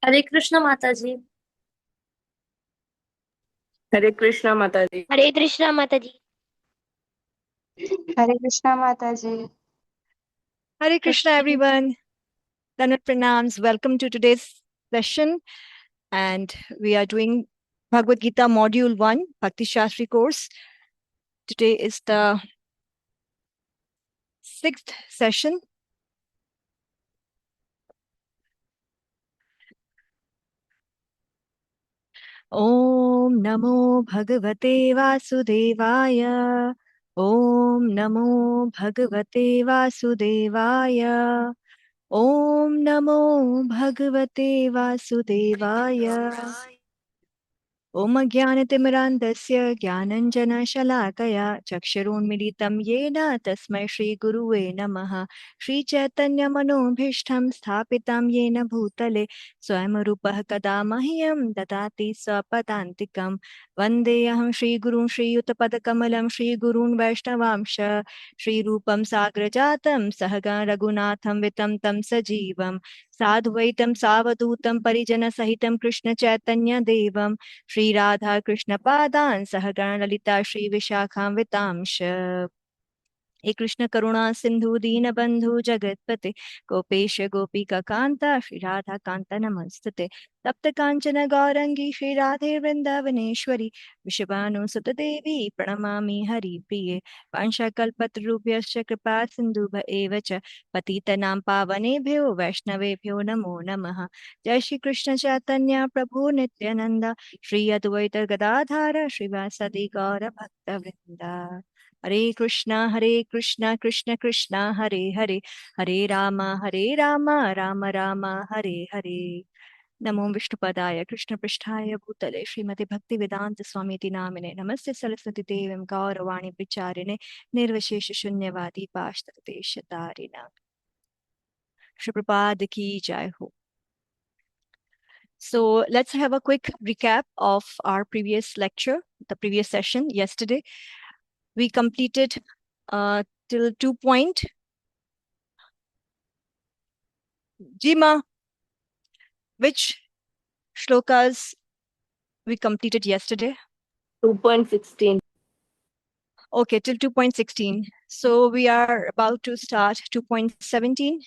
हरे कृष्ण माता जी। हरे कृष्णा माता जी। हरे कृष्णा माता जी। हरे कृष्णा माता जी। Hare Krishna, everyone. Danat Pranams. Welcome to today's session. And we are doing Bhagavad Gita Module 1, Bhakti Sastri course. Today is the 6th session. Om Namo Bhagavate Vasudevaya. Om Namo Bhagavate Vasudevaya. Om Namo Bhagavate Vasudevaya. Om Jnanatimirandasya Jnananjana-shalakaya Chaksharoन्मिलितं येन तस्मै श्रीगुरुवे नमः श्रीचैतन्यमनोभीष्टं स्थापितं येन भूतले स्वयं रूपः कदा मह्यं ददाति स्वपदान्तिकं वन्देऽहं श्रीगुरुं श्रीयुतपदकमलं श्रीगुरून् वैष्णवांश श्रीरूपं साग्रजातं सहगण रघुनाथं वितं तं सजीवं साद्वैतं सावधूतं परिजनसहितं कृष्णचैतन्यदेवं श्री राधा कृष्ण पादान सहगण ललिता श्री विशाखान्वितांश हे कृष्ण करुणा सिंधु दीन बंधु जगतपते गोपेश गोपिका कांता श्री राधा कांता नमस्तुते तप्त कांचन गौरंगी श्री राधे वृंदावनेश्वरी वृषभानुसुत देवी प्रणमामि हरिप्रिये वाञ्छाकल्पतरुभ्यश्च कृपा सिन्धुभ एव च पतितनां पावनेभ्यो वैष्णवेभ्यो नमो नमः जय श्री कृष्ण चैतन्य प्रभु नित्यानंद श्री अद्वैत गदाधार श्रीवासदि गौर भक्तवृंदा हरे कृष्णा कृष्ण कृष्णा हरे हरे हरे राम राम राम हरे हरे नमो विष्णुपदाय कृष्णपृष्ठाय भूतले श्रीमते भक्ति वेदांत स्वामी नामिने नमस्ते सरस्वती देवीं गौरवाणी प्रचारिणे निर्विशेष शून्यवादी पाश्चात्यदेशतारिणे श्री प्रपाद की जय हो. So let's have a quick recap of our previous lecture, the previous session yesterday. We completed till 2 point. Jima, which shlokas we completed yesterday? 2.16. Okay, till 2.16. So we are about to start 2.17.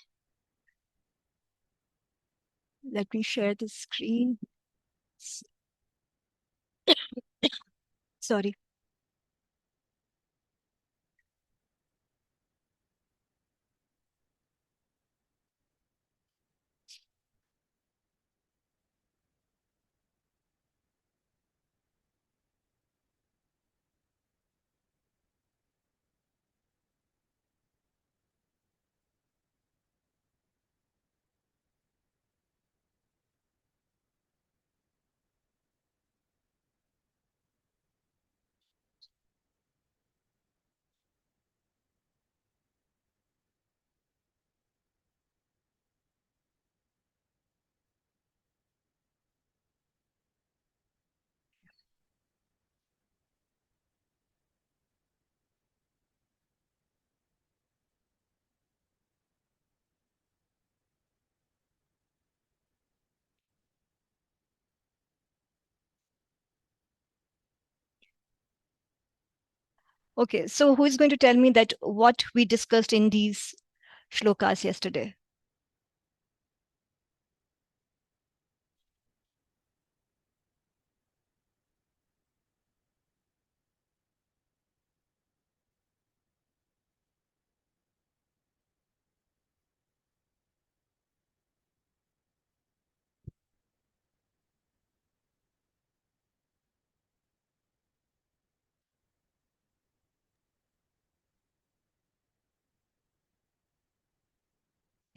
Let me share the screen. Sorry. Okay, so who is going to tell me that what we discussed in these shlokas yesterday?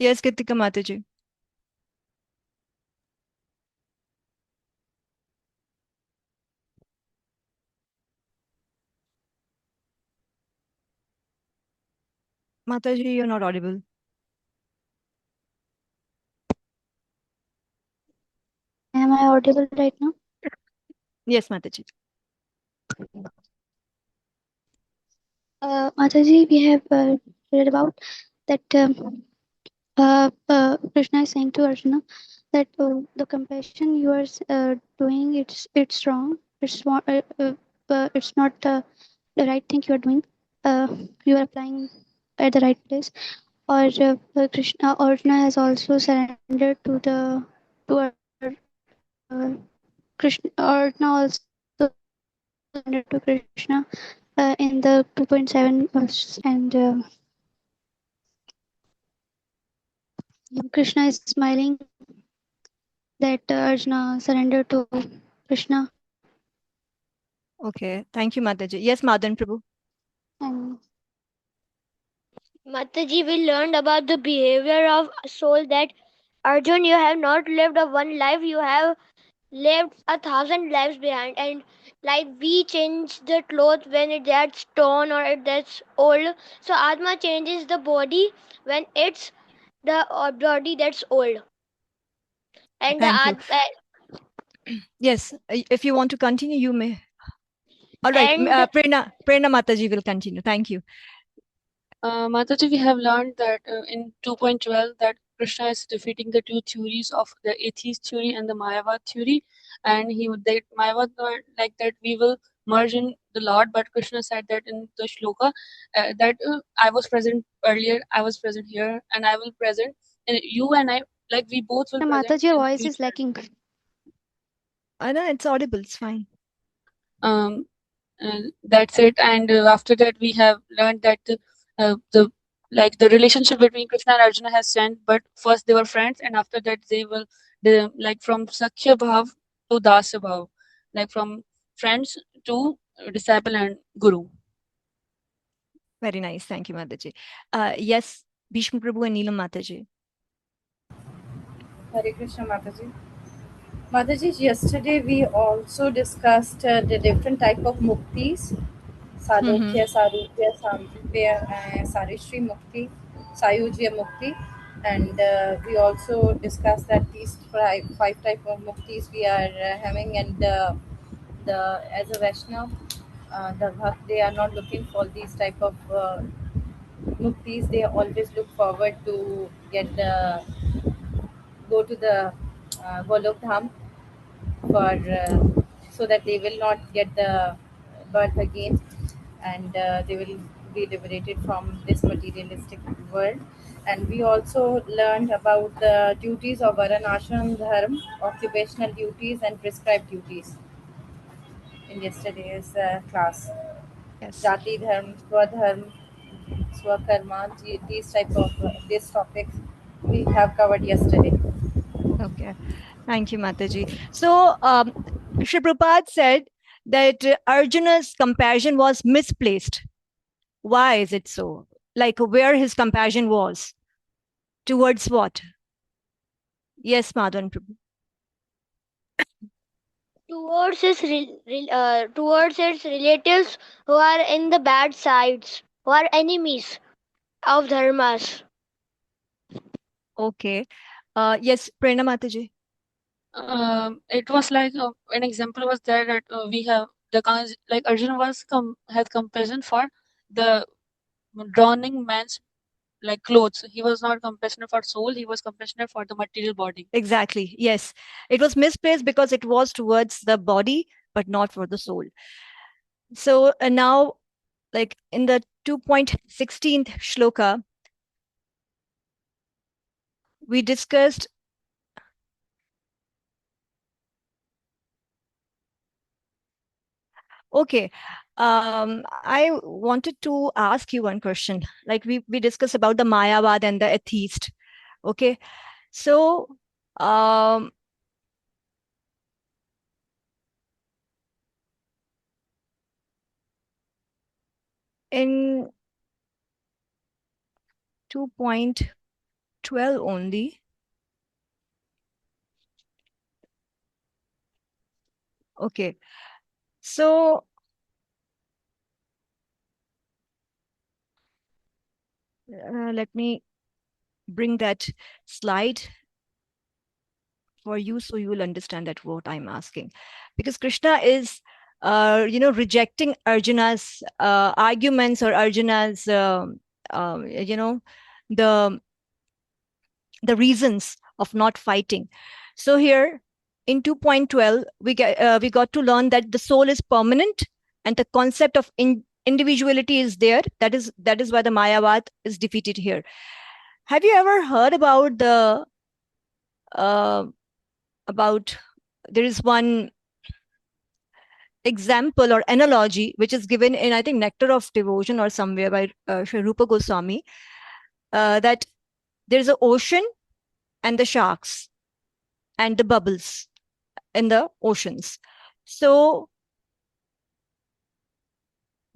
Yes, Kritika Mataji. Mataji, you're not audible. Am I audible right now? Yes, Mataji. Mataji, we have read about that Krishna is saying to Arjuna that the compassion you are doing, it's wrong. It's not the right thing you are doing. You are applying at the right place. Or Krishna Arjuna has also surrendered to our Krishna. Arjuna also surrendered to Krishna in the 2.7 verse, and Krishna is smiling that Arjuna surrendered to Krishna. Okay, thank you, Mataji. Yes, Madan Prabhu. And Mataji, we learned about the behavior of soul that Arjun, you have not lived a one life, you have lived 1,000 lives behind. And like we change the clothes when it gets torn or it gets old. So Atma changes the body when it's the body that's old. And the Thank you. Yes, if you want to continue, you may. All right, and Prerna Mataji will continue. Thank you. Mataji, we have learned that in 2.12 that Krishna is defeating the two theories of the atheist theory and the Mayavad theory, and that Mayavad were like that we will merge in the Lord, but Krishna said that in the shloka that I was present earlier, I was present here, and I will present, and you and I, like we both will present. Mataji, your voice is lacking. I know it's audible. It's fine. That's it. And after that, we have learned that the relationship between Krishna and Arjuna has changed. But first they were friends, and after that they like from Sakhya Bhav to Dasya Bhav, like from friends to disciple and guru. Very nice. Thank you, Mataji. Yes, Bhishma Prabhu and Neelam Mataji. Hare Krishna Mataji. Mataji, yesterday we also discussed the different type of muktis. Sadokya, Sarupya, Sampya, Sarishri Mukti, Sayujya Mukti. And we also discussed that these five type of muktis we are having, and as a Vaishnav, they are not looking for these type of muktis. They always look forward to go to the Golok Dham for so that they will not get the birth again, and they will be liberated from this materialistic world. And we also learned about the duties of Varanashram Dharma, occupational duties and prescribed duties in yesterday's class. Yes. Jati Dharma, Swadharma, Swakarma, these type of these topics we have covered yesterday. Okay. Thank you, Mataji. So, Shri Prabhupada said that Arjuna's compassion was misplaced. Why is it so? Like where his compassion was? Towards what? Yes, Madan Prabhu. towards towards its relatives who are in the bad sides, who are enemies of dharmas. Okay. Yes, Prerna Mataji. It was like an example was there that we have like Arjuna had compassion for the drowning man's like clothes. He was not compassionate for soul, he was compassionate for the material body. Exactly. Yes. It was misplaced because it was towards the body, but not for the soul. So now, like in the 2.16th shloka, we discussed okay. I wanted to ask you one question. Like we discussed about the Mayavad and the atheist. Okay. So in 2.12 only. Okay. So let me bring that slide for you so you will understand that what I'm asking. Because Krishna is, rejecting Arjuna's arguments or Arjuna's, the reasons of not fighting. So here in 2.12, we got to learn that the soul is permanent and the concept of individuality is there. That is why the Mayavad is defeated here. Have you ever heard about there is one example or analogy which is given in, I think, Nectar of Devotion or somewhere by Sri Rupa Goswami, that there's an ocean and the sharks and the bubbles in the oceans. So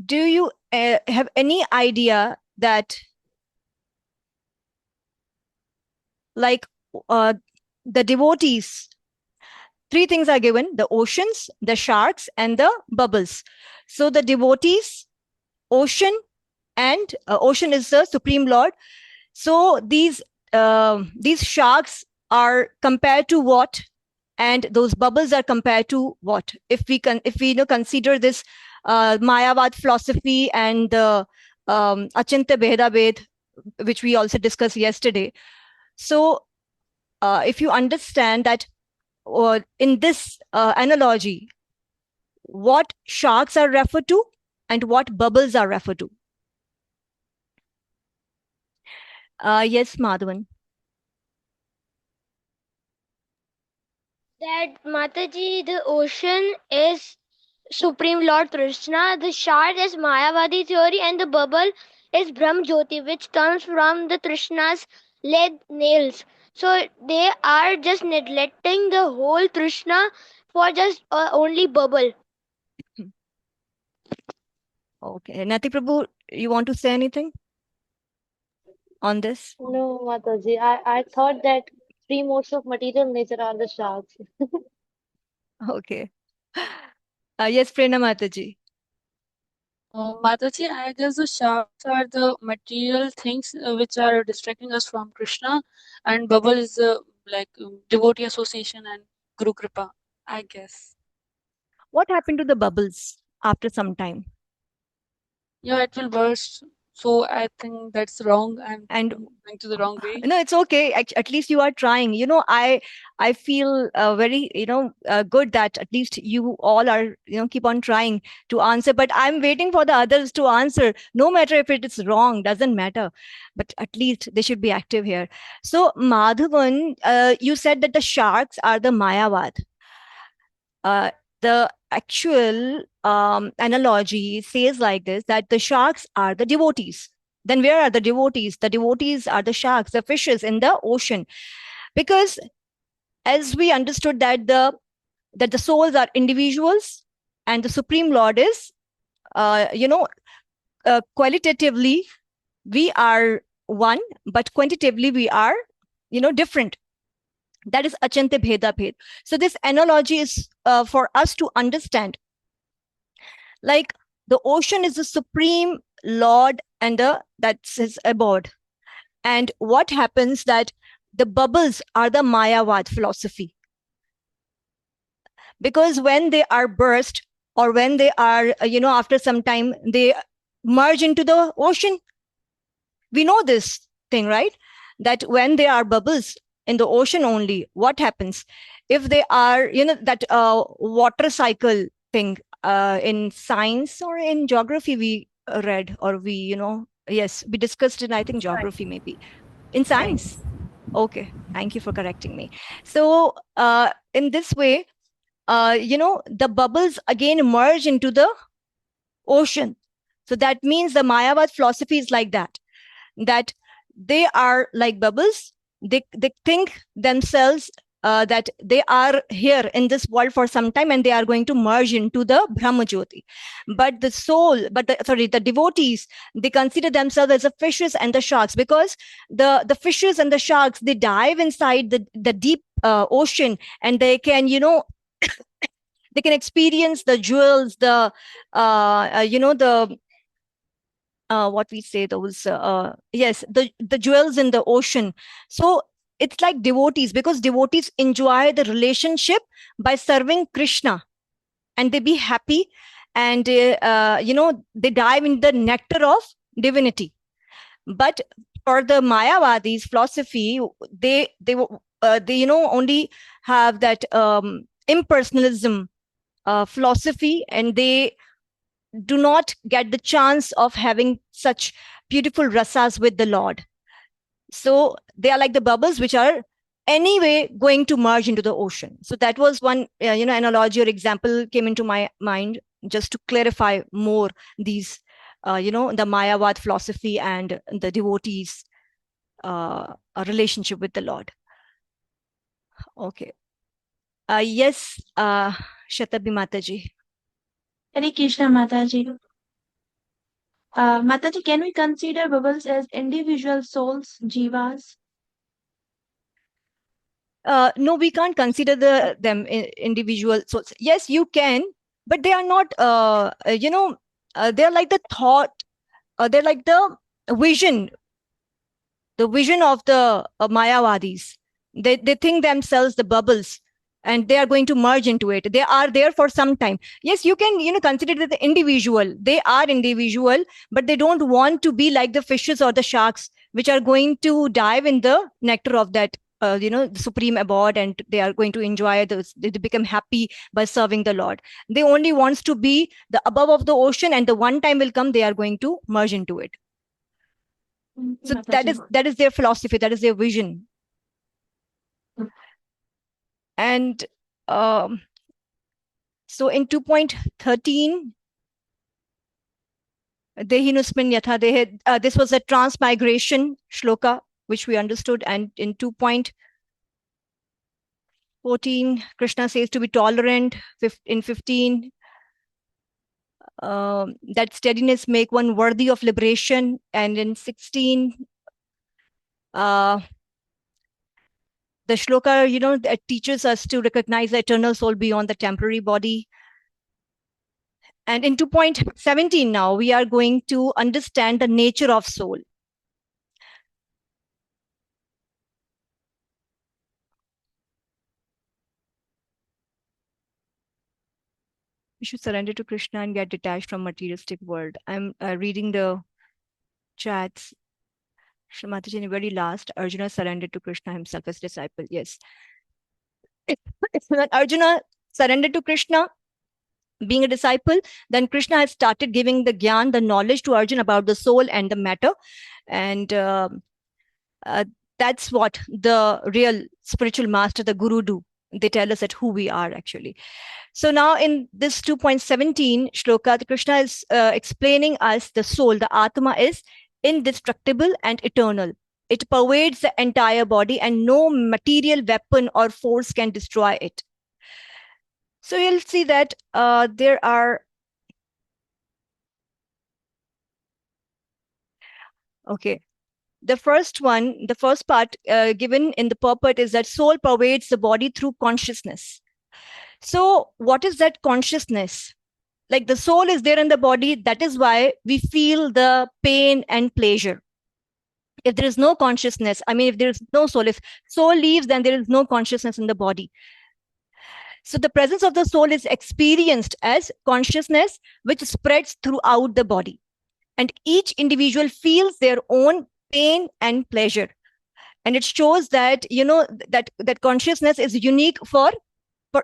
do you have any idea that, like, the devotees, three things are given: the oceans, the sharks, and the bubbles. So the devotees, ocean, and ocean is the Supreme Lord. So these sharks are compared to what, and those bubbles are compared to what? If we consider this Mayavad philosophy and the Achintya Bheda Ved, which we also discussed yesterday. So if you understand that in this analogy, what sharks are referred to and what bubbles are referred to? Yes, Madhavan. That Mataji, the ocean is Supreme Lord Krishna, the shark is Mayavadi theory, and the bubble is Brahm Jyoti, which comes from the Krishna's leg nails. So they are just neglecting the whole Krishna for just only bubble. Okay. Nati Prabhu, you want to say anything on this? No, Mataji. I thought that three modes of material nature are the sharks. Okay. Yes, Prerna Mataji. Mataji, I guess the sharks are the material things which are distracting us from Krishna, and bubble is the devotee association and Guru Kripa, I guess. What happened to the bubbles after some time? Yeah, it will burst. So I think that's wrong. I'm going to the wrong way. No, it's okay. At least you are trying. I feel very good that at least you all are keep on trying to answer. But I'm waiting for the others to answer. No matter if it is wrong, doesn't matter. But at least they should be active here. So Madhavan, you said that the sharks are the Mayavad. The actual analogy says like this, that the sharks are the devotees. Then where are the devotees? The devotees are the sharks, the fishes in the ocean. Because as we understood that the souls are individuals and the Supreme Lord is, qualitatively we are one, but quantitatively we are, different. That is Achintya Bheda Bhed. So this analogy is for us to understand. Like the ocean is the Supreme Lord and that's his abode. And what happens that the bubbles are the Mayavad philosophy. Because when they are burst or when they are, after some time, they merge into the ocean. We know this thing, right? That when there are bubbles in the ocean only, what happens? If they are, that water cycle thing in science or in geography we read, or we, yes, we discussed in, I think, geography maybe. In science? Okay, thank you for correcting me. So in this way, the bubbles again merge into the ocean. So that means the Mayavad philosophy is like that they are like bubbles. They think themselves that they are here in this world for some time and they are going to merge into the Brahma Jyoti. But the devotees, they consider themselves as the fishes and the sharks, because the fishes and the sharks, they dive inside the deep ocean, and they can, they can experience the jewels, the what we say, those yes, the jewels in the ocean. So it's like devotees, because devotees enjoy the relationship by serving Krishna, and they be happy, and they dive in the nectar of divinity. But for the Mayavadis philosophy, they only have that impersonalism philosophy, and they do not get the chance of having such beautiful rasas with the Lord. So they are like the bubbles which are anyway going to merge into the ocean. So that was one analogy or example came into my mind, just to clarify more these the Mayavad philosophy and the devotees a relationship with the Lord. Okay. Yes, Shatabi Mataji. Hare Krishna Mataji. Mataji, can we consider bubbles as individual souls, jivas? No, we can't consider them individual souls. Yes, you can, but they are not. They're like the thought. They're like the vision of the Mayavadis. They think themselves the bubbles, and they are going to merge into it. They are there for some time. Yes, you can consider it the individual. They are individual, but they don't want to be like the fishes or the sharks, which are going to dive in the nectar of that the supreme abode, and they are going to enjoy those. They become happy by serving the Lord. They only wants to be the above of the ocean, and the one time will come they are going to merge into it. So that is their philosophy, that is their vision. And so in 2.13, Dehinusmin Yatha Dehe, this was a transmigration shloka, which we understood. And in 2.14, Krishna says to be tolerant. In 15, that steadiness make one worthy of liberation. And in 16, the shloka, that teaches us to recognize the eternal soul beyond the temporary body. And in 2.17 now, we are going to understand the nature of soul. We should surrender to Krishna and get detached from materialistic world. I'm reading the chats. Mataji, in the very last, Arjuna surrendered to Krishna himself as disciple. Yes. When Arjuna surrendered to Krishna, being a disciple, then Krishna has started giving the gyan, the knowledge to Arjuna about the soul and the matter. And that's what the real spiritual master, the guru, do. They tell us that who we are actually. So now in this 2.17 shloka, Krishna is explaining us the soul, the Atma is indestructible and eternal. It pervades the entire body and no material weapon or force can destroy it. So you'll see that there are, okay. The first part given in the purport is that soul pervades the body through consciousness. So what is that consciousness? Like the soul is there in the body. That is why we feel the pain and pleasure. If there is no consciousness, if there is no soul, if soul leaves, then there is no consciousness in the body. So the presence of the soul is experienced as consciousness, which spreads throughout the body. And each individual feels their own pain and pleasure. And it shows that, that consciousness is unique for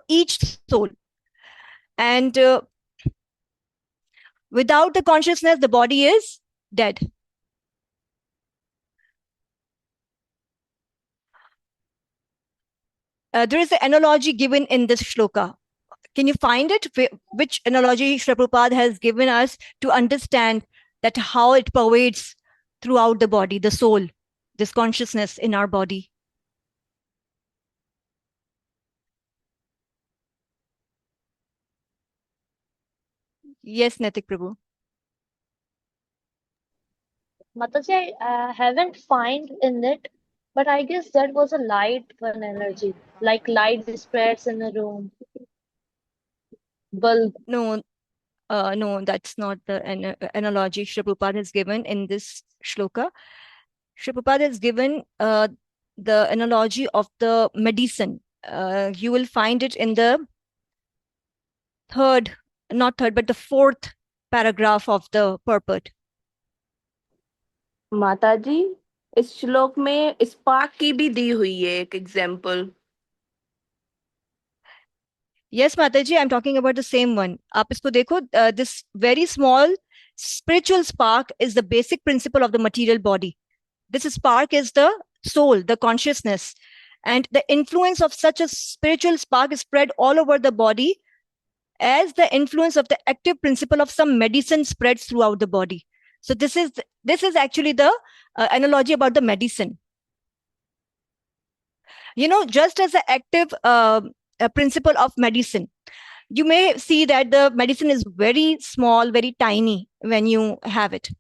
each soul. And without the consciousness, the body is dead. There is an analogy given in this shloka. Can you find it? Which analogy Srila Prabhupada has given us to understand that how it pervades throughout the body, the soul, this consciousness in our body? Yes, Netik Prabhu. Mataji, I haven't find in it, but I guess that was a light one energy, like light spreads in a room, bulb. No, that's not the analogy Srila Prabhupada has given in this shloka. Srila Prabhupada has given the analogy of the medicine. You will find it in the the fourth paragraph of the purport. माताजी, इस श्लोक में spark की भी दी हुई है एक example. Yes, Mataji, I'm talking about the same one. आप इसको देखो, this very small spiritual spark is the basic principle of the material body. This spark is the soul, the consciousness. And the influence of such a spiritual spark is spread all over the body as the influence of the active principle of some medicine spreads throughout the body. So this is actually the analogy about the medicine. You know, just as the active principle of medicine, you may see that the medicine is very small, very tiny when you have it,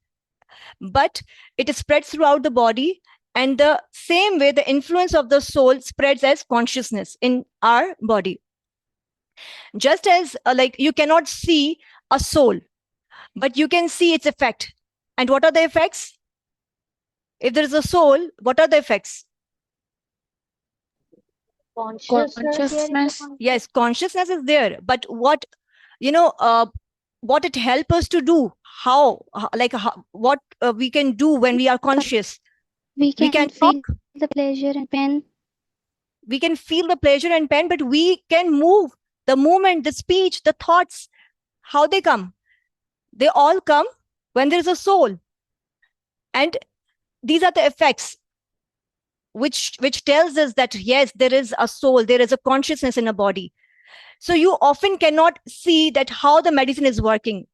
but it spreads throughout the body. And the same way, the influence of the soul spreads as consciousness in our body. Just as like you cannot see a soul, but you can see its effect. And what are the effects? If there is a soul, what are the effects? Consciousness. Yes, consciousness is there, but what, you know, what it helps us to do, what we can do when we are conscious. We We can can feel talk, the pleasure and pain. we can feel the pleasure and pain, but we can move the movement, the speech, the thoughts. How they come? They all come when there is a soul. And these are the effects which tells us that yes, there is a soul, there is a consciousness in a body. So you often cannot see that how the medicine is working.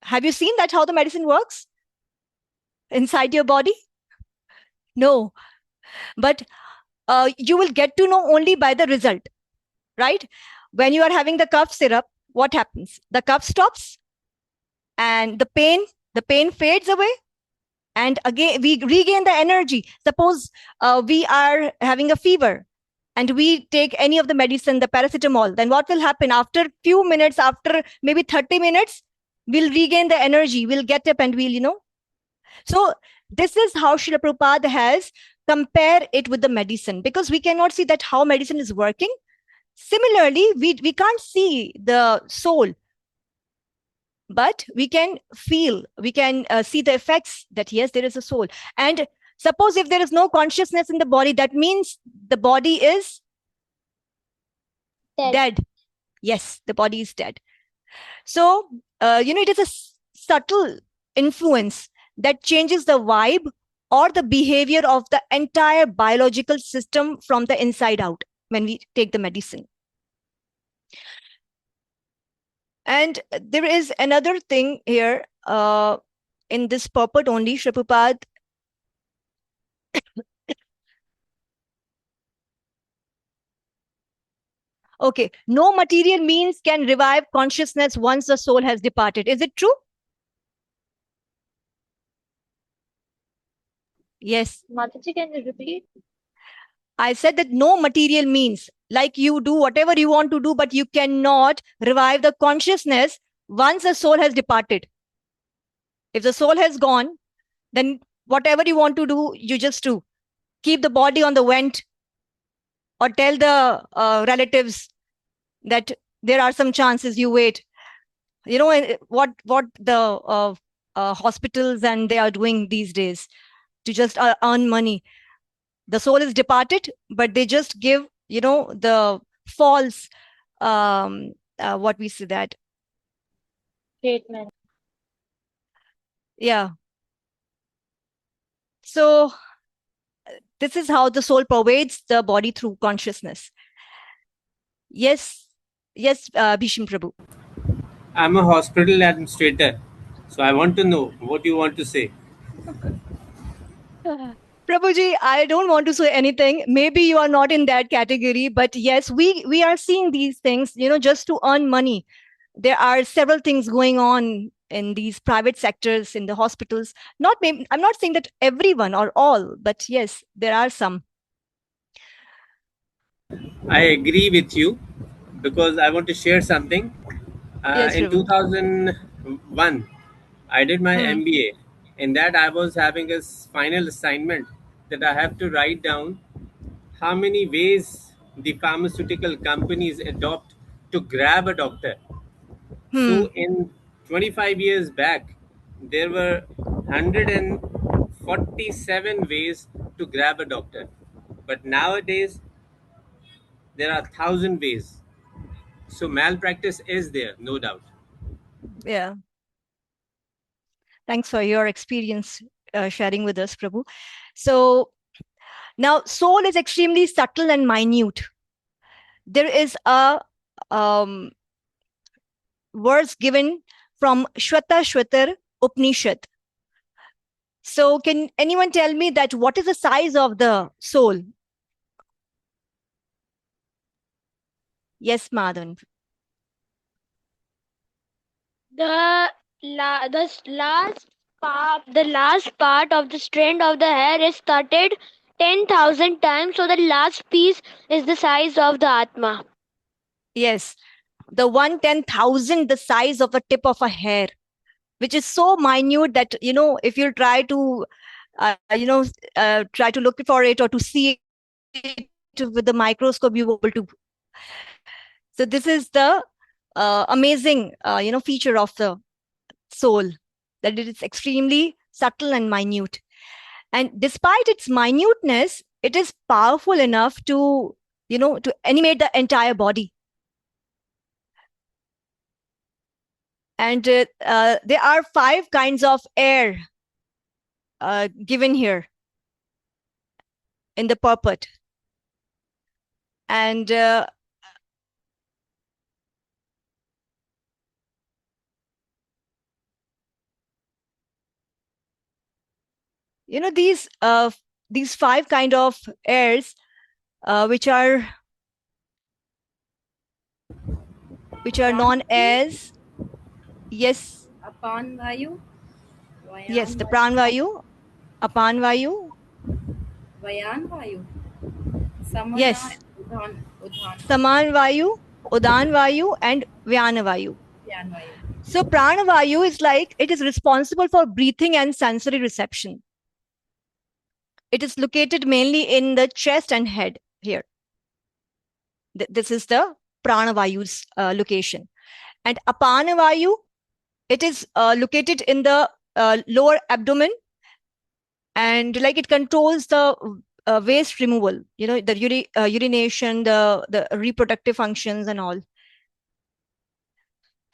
Have you seen that how the medicine works inside your body? No, but you will get to know only by the result, right? When you are having the cough syrup, what happens? The cough stops and the pain fades away, and again we regain the energy. Suppose we are having a fever and we take any of the medicine, the paracetamol, then what will happen? After few minutes, after maybe 30 minutes, we'll regain the energy, we'll get up and we'll, you know. So this is how Srila Prabhupada has compared it with the medicine, because we cannot see that how medicine is working. Similarly, we can't see the soul, but we can feel, we can see the effects that yes, there is a soul. And suppose if there is no consciousness in the body, that means the body is dead. Yes, the body is dead. So, you know, it is a subtle influence that changes the vibe or the behavior of the entire biological system from the inside out when we take the medicine. And there is another thing here in this purport only, Srila Prabhupada okay, no material means can revive consciousness once the soul has departed. Is it true? Yes. Mataji, can you repeat? I said that no material means, like you do whatever you want to do, but you cannot revive the consciousness once the soul has departed. If the soul has gone, then whatever you want to do, you just do. Keep the body on the vent, or tell the relatives that there are some chances, you wait. You know what the hospitals and they are doing these days to just earn money. The soul is departed, but they just give, you know, the false what we say that Statement. yeah. So this is how the soul pervades the body through consciousness. Yes, Bhisham Prabhu. I'm a hospital administrator, so I want to know what you want to say. Prabhuji, I don't want to say anything. Maybe you are not in that category, but yes, we are seeing these things, you know, just to earn money. There are several things going on in these private sectors, in the hospitals. I'm not saying that everyone or all, but yes, there are some. I agree with you because I want to share something. Yes, In Prabhu. 2001, I did my Hmm. MBA. In that, I was having a final assignment that I have to write down how many ways the pharmaceutical companies adopt to grab a doctor. Hmm. So, in 25 years back, there were 147 ways to grab a doctor. But nowadays, there are 1,000 ways. So malpractice is there, no doubt. Yeah. Thanks for your experience sharing with us, Prabhu. So now soul is extremely subtle and minute. There is a verse given from Shweta Upanishad. So can anyone tell me that what is the size of the soul? Yes, Madhan. The last part of the strand of the hair is started 10,000 times, so the last piece is the size of the Atma. Yes, the 1/10,000 the size of a tip of a hair, which is so minute that, if you try to try to look for it or to see it with the microscope, you will be able to. So this is the amazing feature of the soul, that it is extremely subtle and minute, and despite its minuteness, it is powerful enough to to animate the entire body. And there are 5 kinds of air given here in the purport. And these 5 kind of airs, which are known as, yes, Apan Vayu, yes, Vayan the Vayu, pran vayu, apan vayu, Vayan Vayu, Samana, yes, Udhan, saman vayu, udan vayu, and vyana vayu. Vyan Vayu. So prana vayu is like, it is responsible for breathing and sensory reception. It is located mainly in the chest and head here. This is the prana vayu's location. And apana vayu, it is located in the lower abdomen, and like it controls the waste removal, the urination, the reproductive functions and all.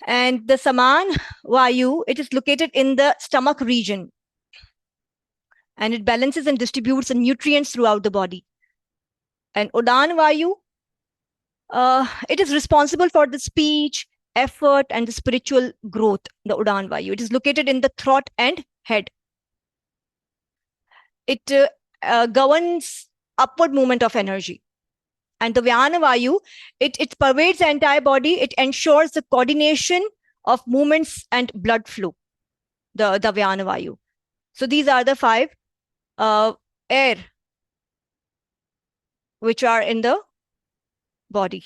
And the saman vayu, it is located in the stomach region, and it balances and distributes the nutrients throughout the body. And udan vayu, it is responsible for the speech, effort, and the spiritual growth. The udan vayu, it is located in the throat and head. It governs upward movement of energy. And the vyana vayu, it pervades the entire body. It ensures the coordination of movements and blood flow, the vyana vayu. So these are the 5 air which are in the body.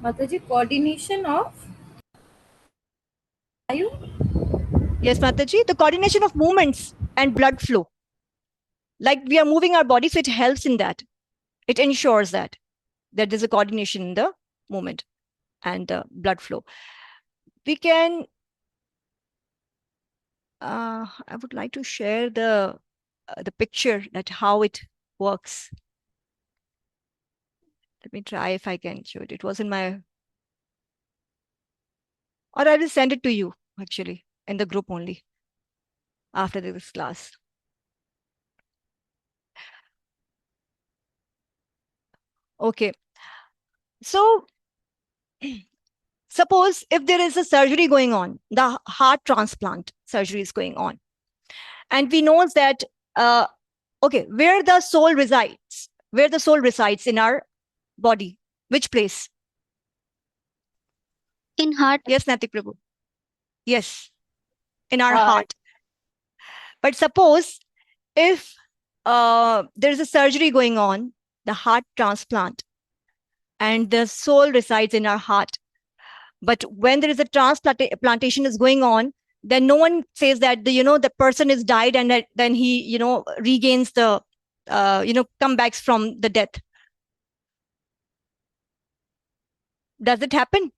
Mataji, coordination of Vayu? Yes, Mataji, the coordination of movements and blood flow. Like we are moving our body, so it helps in that. It ensures that there's a coordination in the movement and the blood flow. We can, I would like to share the picture, that how it works. Let me try if I can show it. It was in my, or I will send it to you actually in the group only after this class. Okay. So suppose if there is a surgery going on, the heart transplant surgery is going on, and we know that, okay, where the soul resides in our body, which place? In heart. Yes, Natik Prabhu. Yes, in our heart. But suppose if there's a surgery going on, the heart transplant, and the soul resides in our heart. But when there is a transplantation is going on, then no one says that the person is died and that then he regains the comebacks from the death. Does it happen?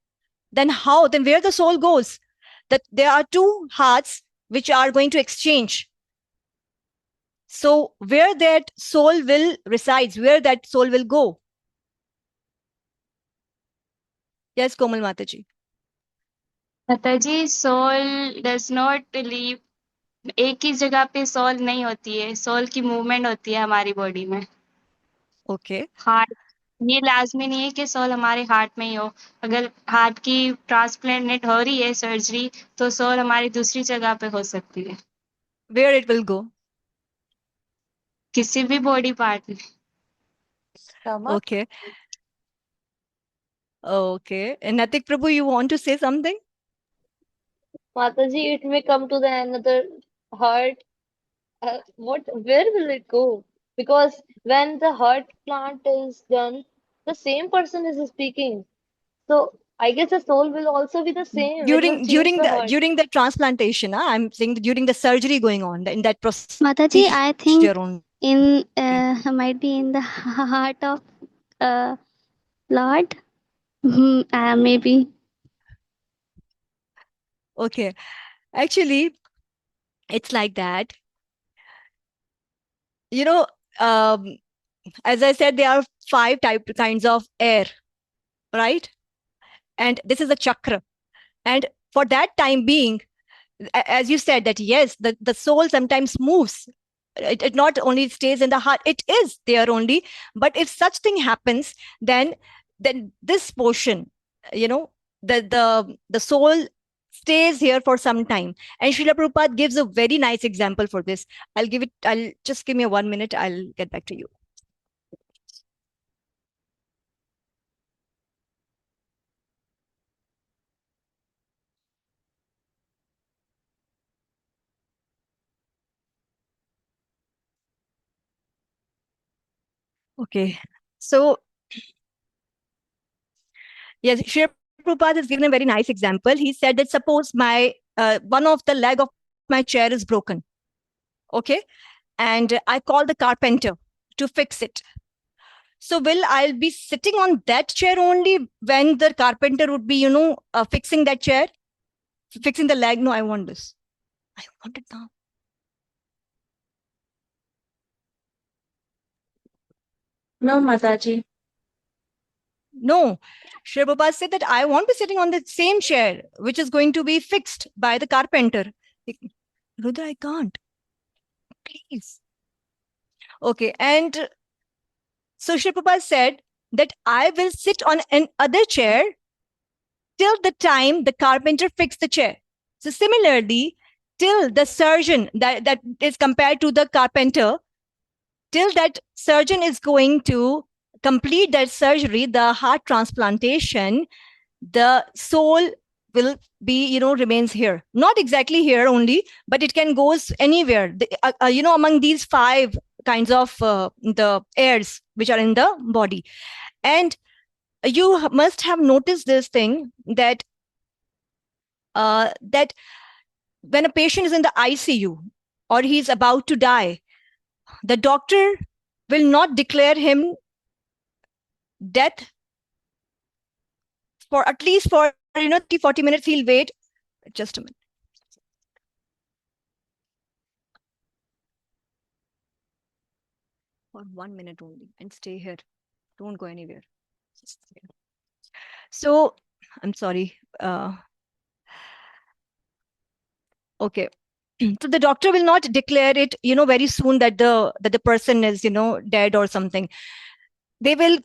Then how? Then where the soul goes? That there are 2 hearts which are going to exchange. So where that soul will resides, where that soul will go? Yes, Komal Mataji. माताजी soul does not leave, एक ही जगह पे soul नहीं होती है, soul की movement होती है हमारी बॉडी में। Okay. हार्ट, ये लाजमी नहीं है कि सोल हमारे हार्ट में ही हो। अगर हार्ट की ट्रांसप्लांट हो रही है सर्जरी, तो सोल हमारी दूसरी जगह पे हो सकती है, Where it will go? किसी भी बॉडी पार्ट में। Okay. Okay. And Natik Prabhu, you want to say something? Mataji, it may come to the another heart. Where will it go? Because when the heart plant is done, the same person is speaking. So I guess the soul will also be the same. It will change the heart. During the transplantation, I'm saying during the surgery going on in that procedure. Mataji, I think only. in might be in the heart of Lord. Maybe. Okay. Actually, it's like that. You know, as I said, there are 5 kinds of air, right? And this is a chakra. And for that time being, as you said, that yes, the soul sometimes moves. It not only stays in the heart, it is there only. But if such thing happens, then this portion, the soul stays here for some time. And Srila Prabhupada gives a very nice example for this. I'll just give me 1 minute. I'll get back to you. Okay. So, yes, Srila Prabhupada has given a very nice example. He said that suppose my one of the leg of my chair is broken. Okay. And I call the carpenter to fix it. So will I'll be sitting on that chair only when the carpenter would be, fixing that chair, fixing the leg? No, I want this. I want it now. No, Mataji. No. Shri Prabhupada said that I won't be sitting on the same chair, which is going to be fixed by the carpenter. Rudra, I can't. Please. Okay. And so Shri Prabhupada said that I will sit on another chair till the time the carpenter fixed the chair. So similarly, till the surgeon that is compared to the carpenter, till that surgeon is going to complete that surgery, the heart transplantation, the soul will be, remains here. Not exactly here only, but it can goes anywhere. Among these 5 kinds of the airs which are in the body. And you must have noticed this thing that that when a patient is in the ICU or he's about to die, the doctor will not declare him death for at least for 40 minutes. He'll wait. Just a minute. For 1 minute only and stay here. Don't go anywhere. So I'm sorry. Okay. So the doctor will not declare it, very soon that the person is, dead or something. They will,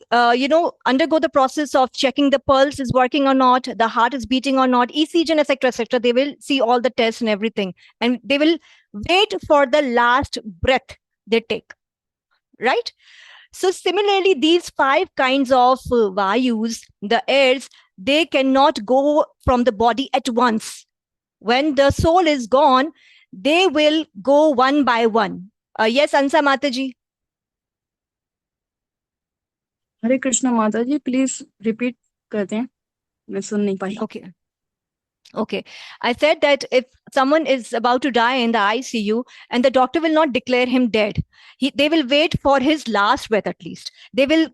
undergo the process of checking the pulse is working or not, the heart is beating or not, ECG, and etc., etc. They will see all the tests and everything, and they will wait for the last breath they take. Right? So similarly, these 5 kinds of vayus, the airs, they cannot go from the body at once. When the soul is gone, they will go one by one. Yes, Ansa Mataji. हरे कृष्णा माता जी, please repeat कर दें, मैं सुन नहीं पाई. Okay. I said that if someone is about to die in the ICU and the doctor will not declare him dead, they will wait for his last breath at least. They will,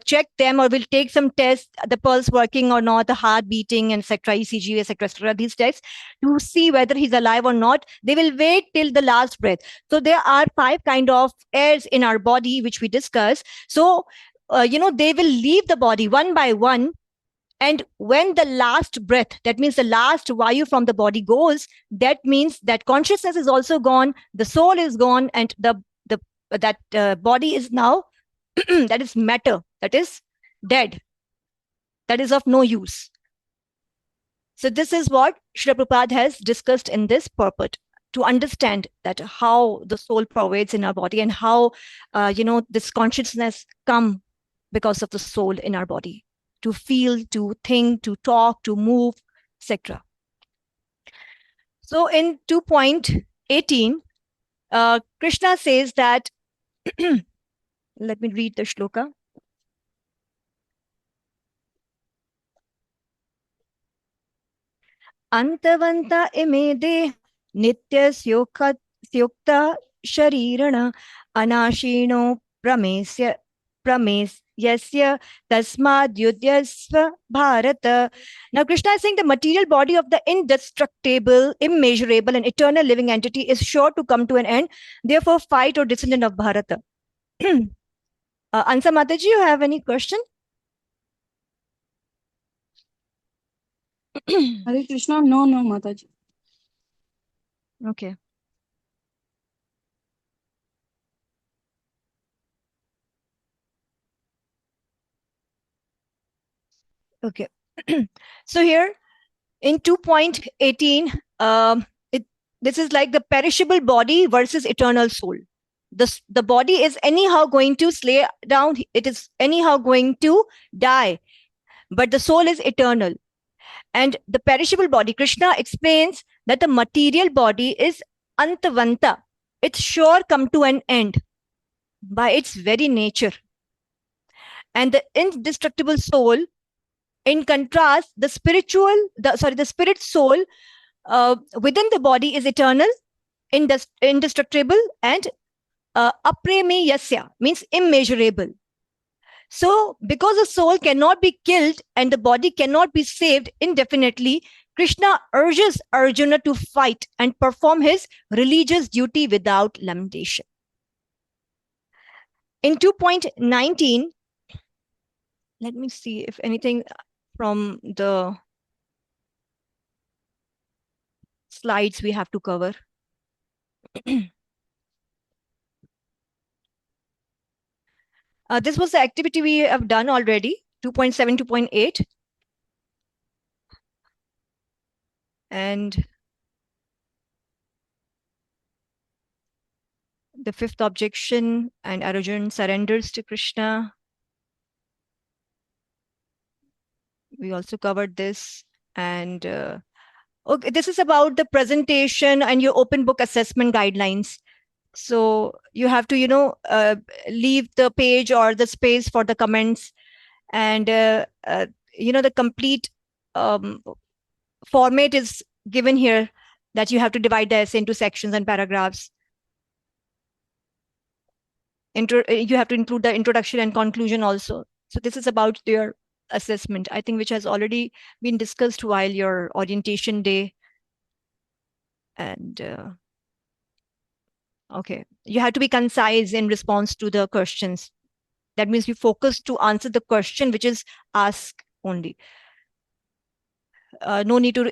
check them or will take some tests, the pulse working or not, the heart beating, etc., ECG, etc., these tests to see whether he's alive or not. They will wait till the last breath. So there are 5 kind of airs in our body, which we discuss. So, they will leave the body one by one. And when the last breath, that means the last vayu from the body goes, that means that consciousness is also gone, the soul is gone, and that body is now that is matter, that is dead, that is of no use. So this is what Srila Prabhupada has discussed in this purport, to understand that how the soul pervades in our body and how this consciousness come because of the soul in our body, to feel, to think, to talk, to move, etc. So in 2.18, Krishna says that, let me read the shloka. Antavanta imede nityasyoka sharirana anashino pramesyasya tasmadyudyasva bharata. Now Krishna is saying the material body of the indestructible, immeasurable and eternal living entity is sure to come to an end. Therefore fight, or descendant of Bharata. Ansa Mataji, you have any question? Hare Krishna, no, Mataji. Okay. Okay. So here in 2.18, this is like the perishable body versus eternal soul. The body is anyhow going to slay down, it is anyhow going to die, but the soul is eternal. And the perishable body, Krishna explains that the material body is antavanta. It's sure come to an end by its very nature. And the indestructible soul, in contrast, the spirit soul within the body is eternal, indestructible, and apremeyasya, means immeasurable. So, because the soul cannot be killed and the body cannot be saved indefinitely, Krishna urges Arjuna to fight and perform his religious duty without lamentation. In 2.19, let me see if anything from the slides we have to cover. This was the activity we have done already, 2.7, 2.8. And the fifth objection, and Arjuna surrenders to Krishna. We also covered this. And okay, this is about the presentation and your open book assessment guidelines. So you have to, leave the page or the space for the comments. And, the complete format is given here, that you have to divide the essay into sections and paragraphs. You have to include the introduction and conclusion also. So this is about your assessment, I think, which has already been discussed while your orientation day. And okay, you have to be concise in response to the questions. That means you focus to answer the question which is asked only. No need to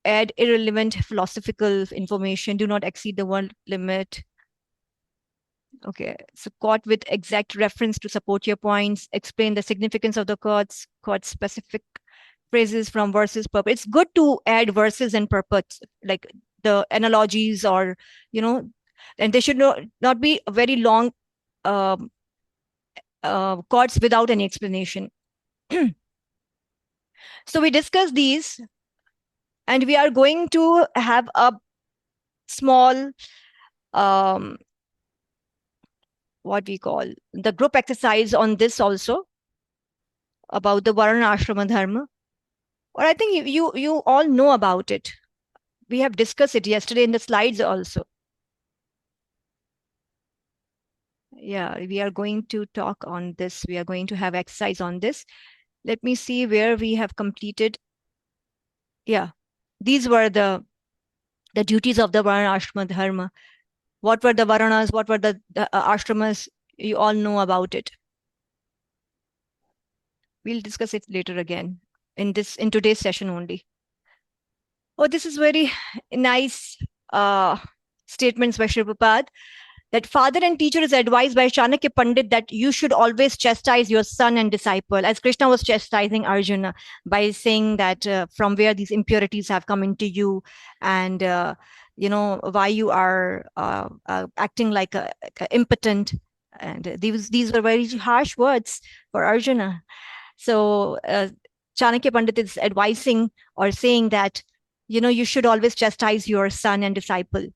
add irrelevant philosophical information. Do not exceed the word limit. Okay, so quote with exact reference to support your points. Explain the significance of the quotes. Quote specific phrases from verses purport. It's good to add verses and purports, like the analogies, or and they should not be very long quotes without any explanation. So we discussed these, and we are going to have a small what we call the group exercise on this also, about the Varna Ashrama Dharma. Or I think you all know about it. We have discussed it yesterday in the slides also. Yeah, we are going to talk on this. We are going to have exercise on this. Let me see where we have completed. Yeah, these were the duties of the Varna Ashrama Dharma. What were the Varanas? What were the ashramas? You all know about it. We'll discuss it later again. in today's session only. Oh, this is very nice statements by Sri Prabhupada, that father and teacher is advised by Chanakya Pandit that you should always chastise your son and disciple, as Krishna was chastising Arjuna by saying that from where these impurities have come into you, and why you are acting like a impotent. And these were very harsh words for Arjuna. So Chanakya Pandit is advising or saying that you should always chastise your son and disciple,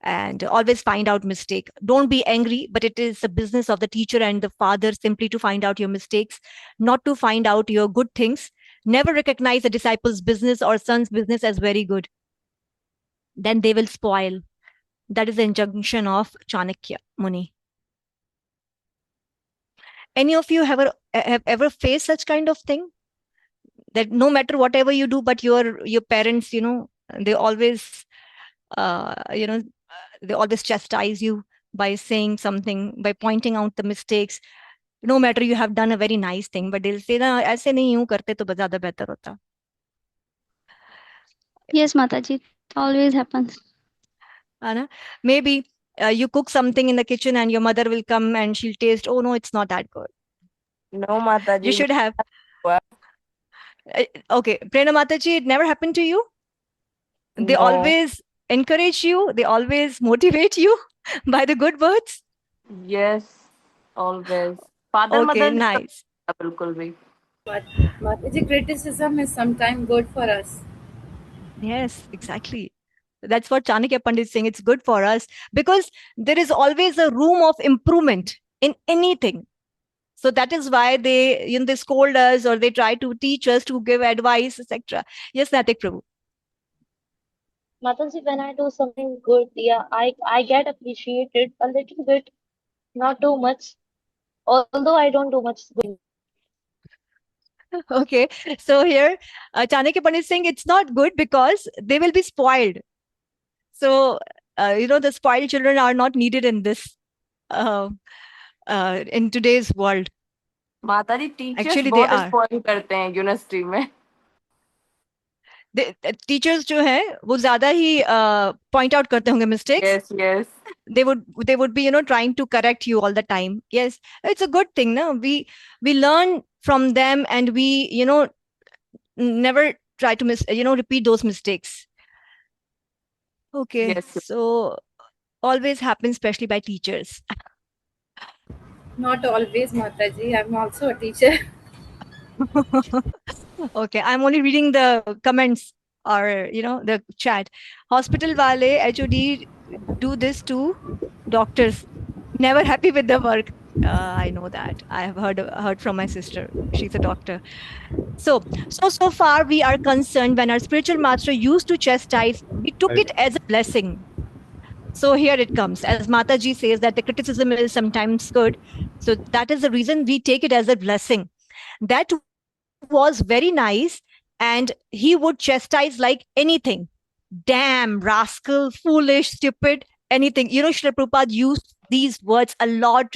and always find out mistake. Don't be angry, but it is the business of the teacher and the father simply to find out your mistakes, not to find out your good things. Never recognize a disciple's business or son's business as very good, then they will spoil. That is the injunction of Chanakya Muni. Any of you have ever faced such kind of thing, that no matter whatever you do, but your parents, they always they always chastise you by saying something, by pointing out the mistakes, no matter you have done a very nice thing, but they'll say na aise nahi यूं करते तो ज़्यादा बेहतर होता. Yes, Mataji, it always happens. Anna, maybe you cook something in the kitchen and your mother will come and she'll taste, oh no, it's not that good. No, Mataji. You should have. Okay, Prerna Mataji, it never happened to you? They No. always encourage you, they always motivate you by the good words? Yes, always. Father, Okay, mother, nice. बिल्कुल भी. Mataji, criticism is sometimes good for us. Yes, exactly. That's what Chanakya Pandit is saying. It's good for us because there is always a room of improvement in anything. So that is why they scold us, or they try to teach us, to give advice, etc. Yes, Natik Prabhu. Mataji, when I do something good, yeah, I get appreciated a little bit, not too much. Although I don't do much good. Okay, so here Chanakya Pandit is saying it's not good because they will be spoiled. So the spoiled children are not needed in this in today's world. माताजी teachers Actually, they बहुत are. Spoil करते हैं university में. Teachers जो है वो ज्यादा ही point out करते होंगे mistakes. Yes. They would be trying to correct you all the time. Yes, it's a good thing, no? We learn from them, and we never try to repeat those mistakes. Okay. Yes. So always happens, especially by teachers. Not always, Mataji. I'm also a teacher. Okay, I'm only reading the comments, or the chat. Hospital wale HOD do this to doctors, never happy with the work. I know that. I have heard from my sister. She's a doctor. So far we are concerned, when our spiritual master used to chastise, we took it as a blessing. So here it comes. As Mataji says, that the criticism is sometimes good. So that is the reason we take it as a blessing. That was very nice. And he would chastise like anything. Damn, rascal, foolish, stupid, anything. Srila Prabhupada used these words a lot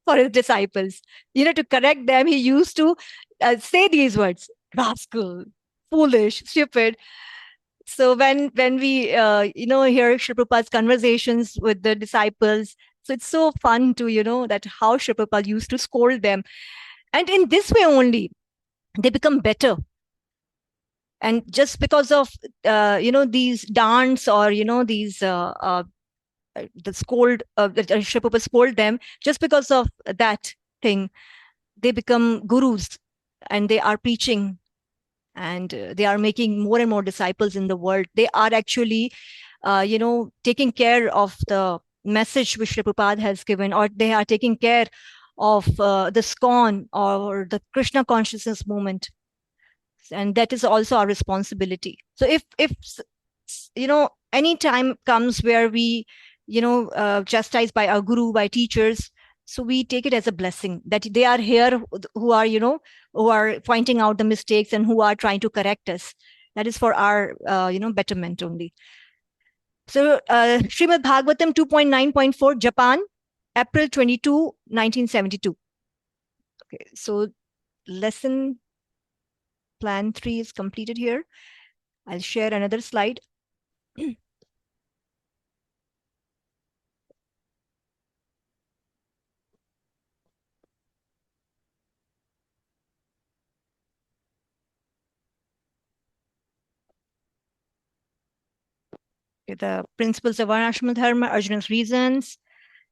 for his disciples. To correct them, he used to say these words: rascal, foolish, stupid. So when we hear Srila Prabhupada's conversations with the disciples, so it's so fun to that how Srila Prabhupada used to scold them, and in this way only they become better. And just because of these dance, or these the scold, that Srila Prabhupada scold them, just because of that thing, they become gurus, and they are preaching, and they are making more and more disciples in the world. They are actually taking care of the message which Srila Prabhupada has given, or they are taking care of the SCON or the Krishna consciousness movement. And that is also our responsibility. So if any time comes where we chastised by our guru, by teachers, so we take it as a blessing that they are here, who are pointing out the mistakes and who are trying to correct us. That is for our betterment only. So Srimad Bhagavatam 2.9.4, Japan, April 22, 1972. Okay, so lesson plan 3 is completed here. I'll share another slide. The principles of Varnashram Dharma, Arjuna's reasons,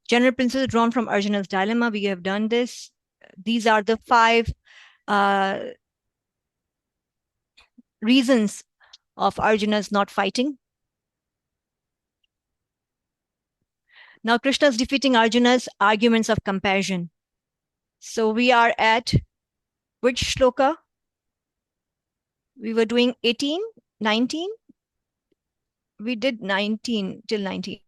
general principles drawn from Arjuna's dilemma. We have done this. These are the 5 reasons of Arjuna's not fighting. Now Krishna is defeating Arjuna's arguments of compassion. So we are at which shloka? We were doing 18, 19. We did 19 till 19.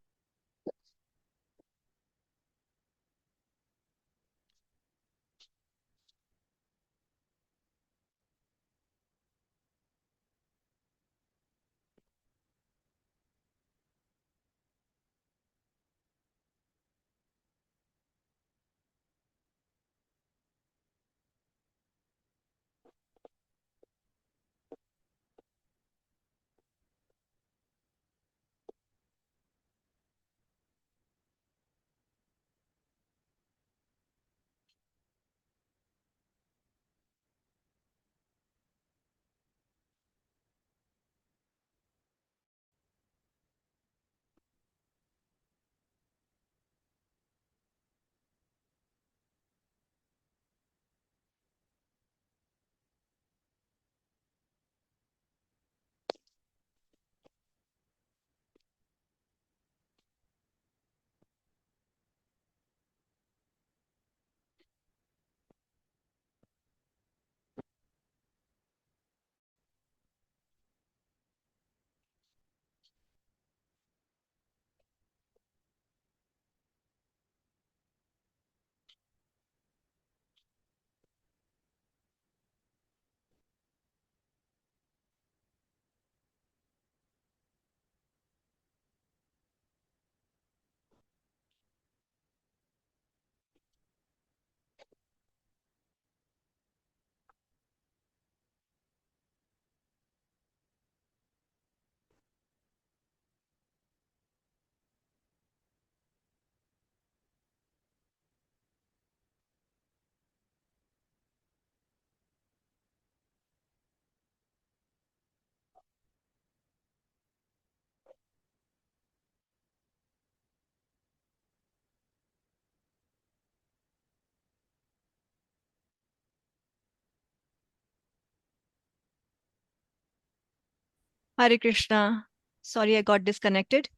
Hare Krishna. Sorry, I got disconnected.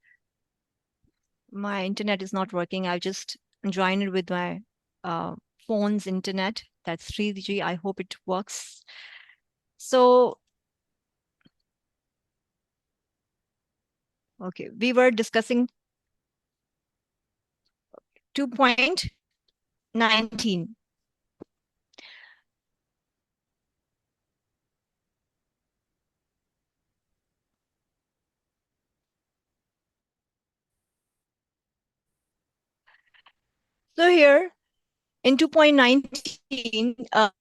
My internet is not working. I'll just join it with my phone's internet. That's 3G. I hope it works. So, okay, we were discussing 2.19. So here in 2.19,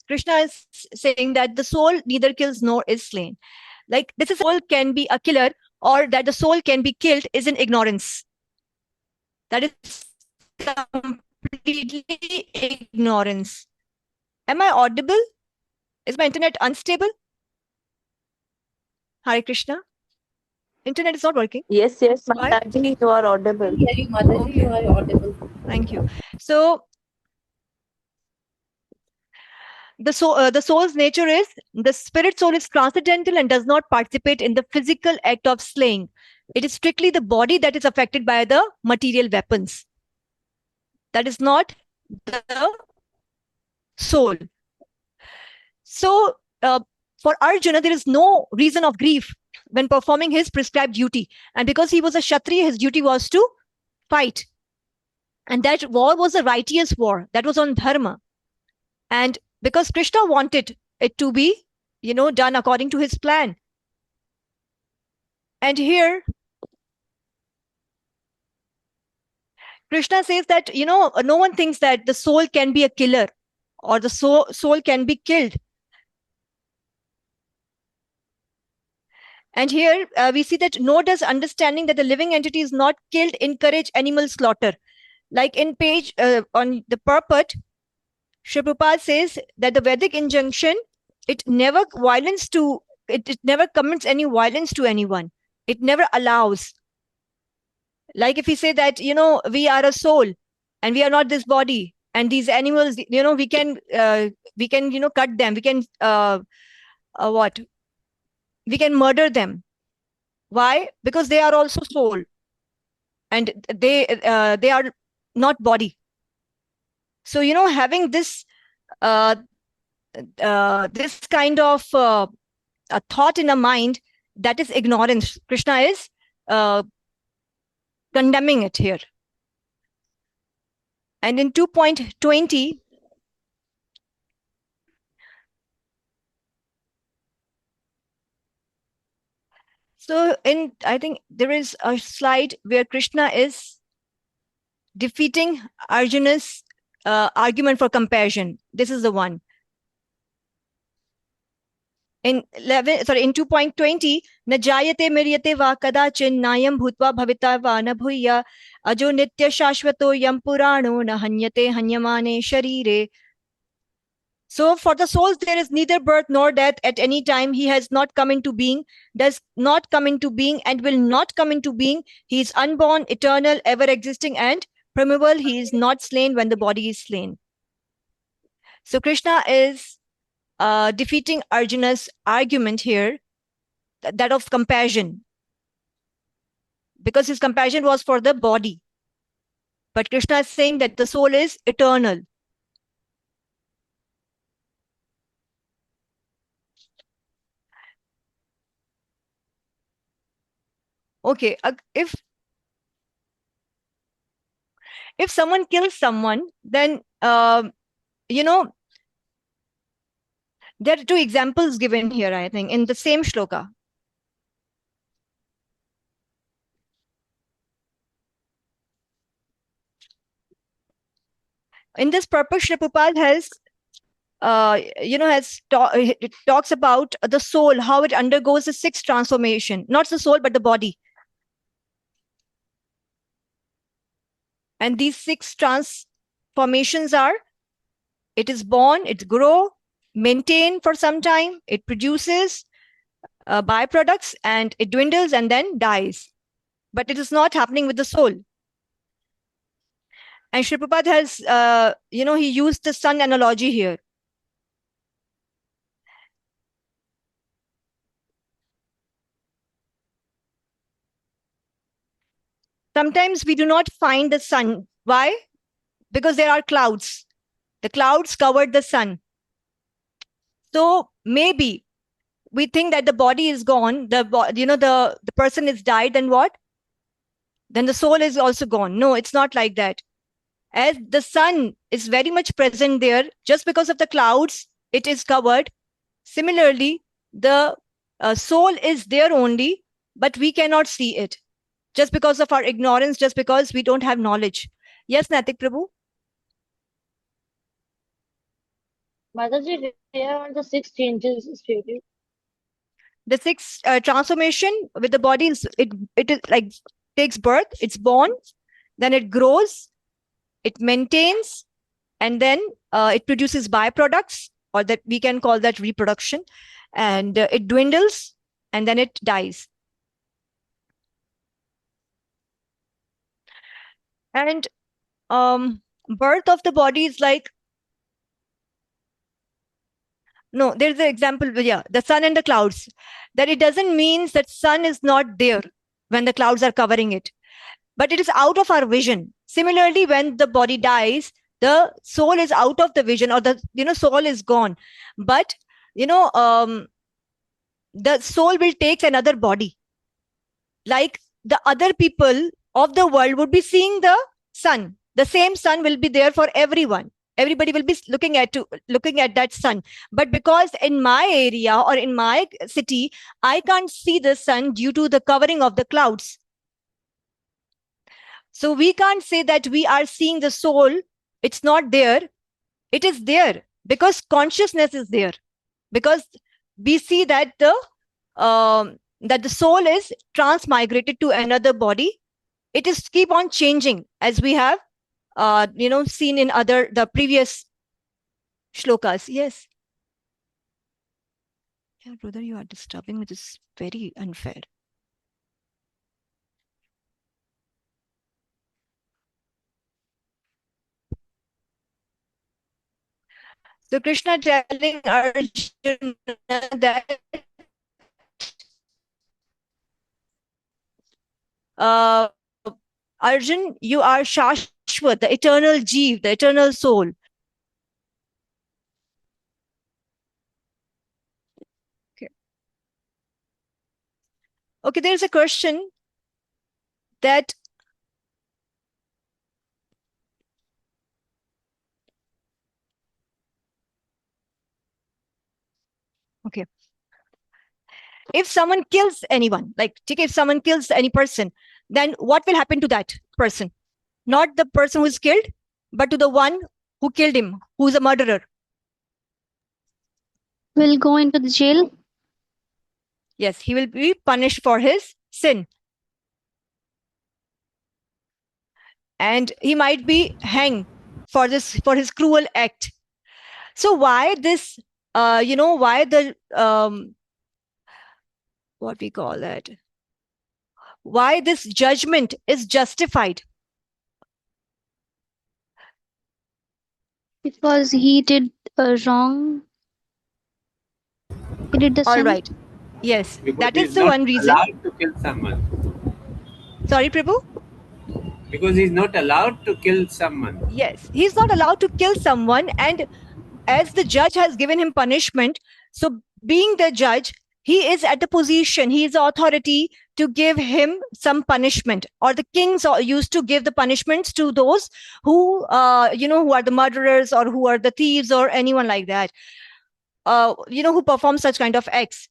Krishna is saying that the soul neither kills nor is slain. Like this is soul can be a killer, or that the soul can be killed is in ignorance. That is completely ignorance. Am I audible? Is my internet unstable? Hare Krishna. Internet is not working. Yes, yes, Why? Mataji, you are audible. Yeah, you, Mataji, Okay. you are audible. Thank you. So the soul's nature is the spirit soul is transcendental and does not participate in the physical act of slaying. It is strictly the body that is affected by the material weapons. That is not the soul. So for Arjuna, there is no reason of grief when performing his prescribed duty. And because he was a Kshatriya, his duty was to fight. And that war was a righteous war. That was on dharma. And because Krishna wanted it to be, done according to his plan. And here, Krishna says that, no one thinks that the soul can be a killer or the soul can be killed. And here we see that nor does understanding that the living entity is not killed encourage animal slaughter. Like in page on the purport, Sri Prabhupada says that the Vedic injunction, it never never commits any violence to anyone. It never allows. Like if we say that, we are a soul and we are not this body, and these animals, we can cut them. We can what? We can murder them. Why? Because they are also soul, and they are not body. So having this this kind of a thought in a mind, that is ignorance. Krishna is condemning it here. And in 2.20, so I think there is a slide where Krishna is defeating Arjuna's argument for compassion. This is the one. In 2.20, न जायते म्रियते वा कदाचिन् नायं भूत्वा भविता वा न भूय अजो नित्य शाश्वतो यं पुराणो न हन्यते हन्यमाने शरीरे. So for the souls there is neither birth nor death at any time. He has not come into being, does not come into being, and will not come into being. He is unborn, eternal, ever existing, and primeval. He is not slain when the body is slain. So Krishna is defeating Arjuna's argument here, that of compassion, because his compassion was for the body. But Krishna is saying that the soul is eternal. Okay, if someone kills someone, then there are two examples given here, I think, in the same shloka. In this purpose, Sri Prabhupada has it talks about the soul, how it undergoes the 6th transformation, not the soul, but the body. And these 6 transformations are, it is born, it grows, maintain for some time, it produces byproducts, and it dwindles and then dies. But it is not happening with the soul. And Sri Prabhupada has, he used the sun analogy here. Sometimes we do not find the sun. Why? Because there are clouds. The clouds covered the sun. So maybe we think that the body is gone, the person is died, then what? Then the soul is also gone. No, it's not like that. As the sun is very much present there, just because of the clouds, it is covered. Similarly, the soul is there only, but we cannot see it. Just because of our ignorance, just because we don't have knowledge. Yes, Natik Prabhu? Mataji, where are the 6 changes stated? The 6th transformation with the body is, it is like takes birth, it's born, then it grows, it maintains, and then it produces byproducts, or that we can call that reproduction, and it dwindles, and then it dies. And birth of the body is like, no, there's the example, the sun and the clouds, that it doesn't mean that sun is not there when the clouds are covering it, but it is out of our vision. Similarly, when the body dies, the soul is out of the vision, or the soul is gone. But the soul will take another body. Like the other people of the world would be seeing the sun. The same sun will be there for everyone. Everybody will be looking at that sun. But because in my area or in my city, I can't see the sun due to the covering of the clouds. So we can't say that we are seeing the soul. It's not there. It is there because consciousness is there. Because we see that the that the soul is transmigrated to another body. It is keep on changing, as we have seen in the previous shlokas. Yes. Yeah, brother, you are disturbing, which is very unfair. So Krishna telling Arjuna that Arjun, you are Shashwat, the eternal Jeev, the eternal soul. Okay, there's a question that okay. If someone kills anyone, like if someone kills any person, then what will happen to that person? Not the person who is killed, but to the one who killed him, who is a murderer. Will go into the jail. Yes, he will be punished for his sin. And he might be hanged for his cruel act. So why this, why the, what we call that? Why this judgment is justified? Because he did wrong. He did the All sin. right. Yes, Because that he is is the not one reason. allowed to kill someone. Sorry, Prabhu? Because he's not allowed to kill someone. Yes, he's not allowed to kill someone. And as the judge has given him punishment, so being the judge, he is at the position, he is the authority to give him some punishment. Or the kings used to give the punishments to those who, who are the murderers or who are the thieves or anyone like that, who perform such kind of acts.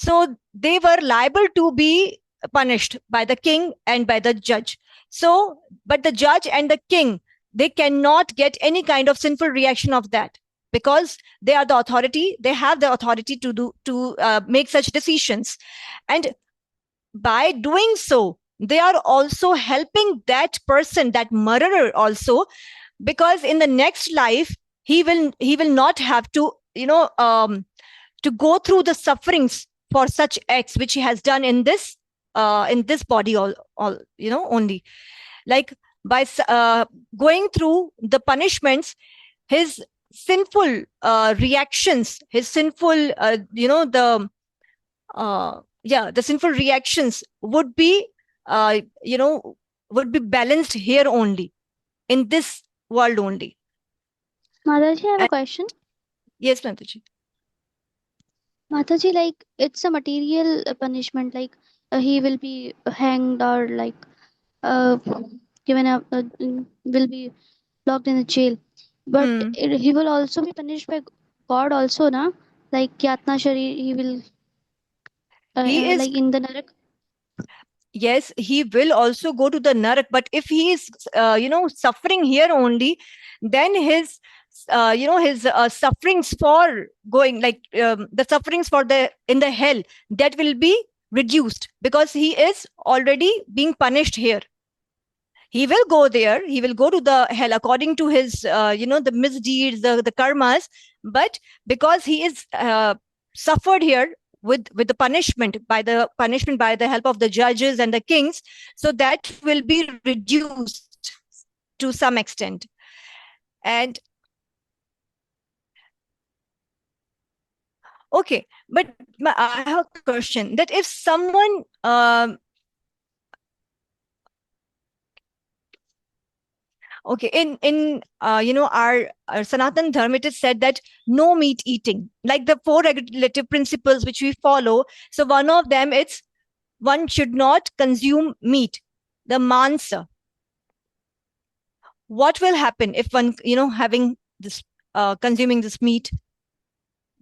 So they were liable to be punished by the king and by the judge. So, but the judge and the king, they cannot get any kind of sinful reaction of that, because they are the authority. They have the authority to make such decisions. And by doing so, they are also helping that person, that murderer also, because in the next life, he will not have to, to go through the sufferings for such acts which he has done in this body all only. Like by going through the punishments, his sinful reactions, his sinful the sinful reactions would be uh, you know would be balanced here only, in this world only. Mataji, I have a And, question. yes, Mataji. Mataji, like it's a material punishment, like he will be hanged or like uh, given up, will be locked in the jail. But he will also be punished by God also, na? Like Yatna Shari, he will He is, like in the Narak. yes, he will also go to the narak, but if he is suffering here only, then his sufferings for going, like the sufferings for the in the hell, that will be reduced, because he is already being punished here. He will go there, he will go to the hell according to his the misdeeds, the karmas. But because he is suffered here with the punishment by the help of the judges and the kings, so that will be reduced to some extent. And okay, but I have a question, that if someone okay, in our Sanatan dharma, it is said that no meat eating, like the four regulative principles which we follow. So one of them, it's one should not consume meat, the mansa. What will happen if one having this consuming this meat?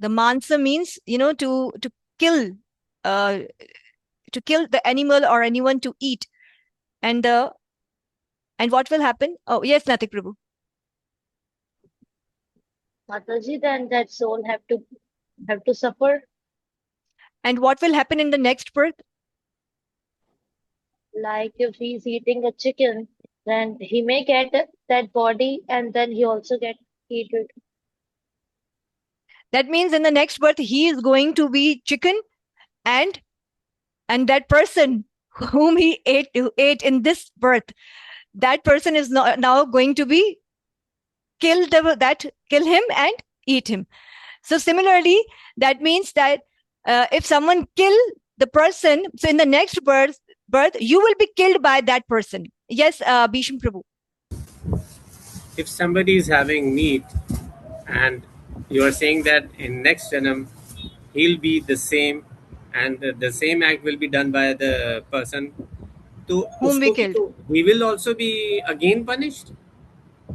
The mansa means to kill, uh, to kill the animal or anyone to eat. And what will happen? Oh yes, Natik Prabhu. Mataji, then that soul have to suffer. And what will happen in the next birth? Like if he's eating a chicken, then he may get that body and then he also get eaten. That means in the next birth, he is going to be chicken, and that person whom he ate in this birth, that person is now going to be kill him and eat him. So similarly, that means that if someone kill the person, so in the next birth, you will be killed by that person. Yes, Bhisham Prabhu. If somebody is having meat and you are saying that in next janam he'll be the same and the same act will be done by the person, तो Whom we उसको भी killed. तो he will also be again punished.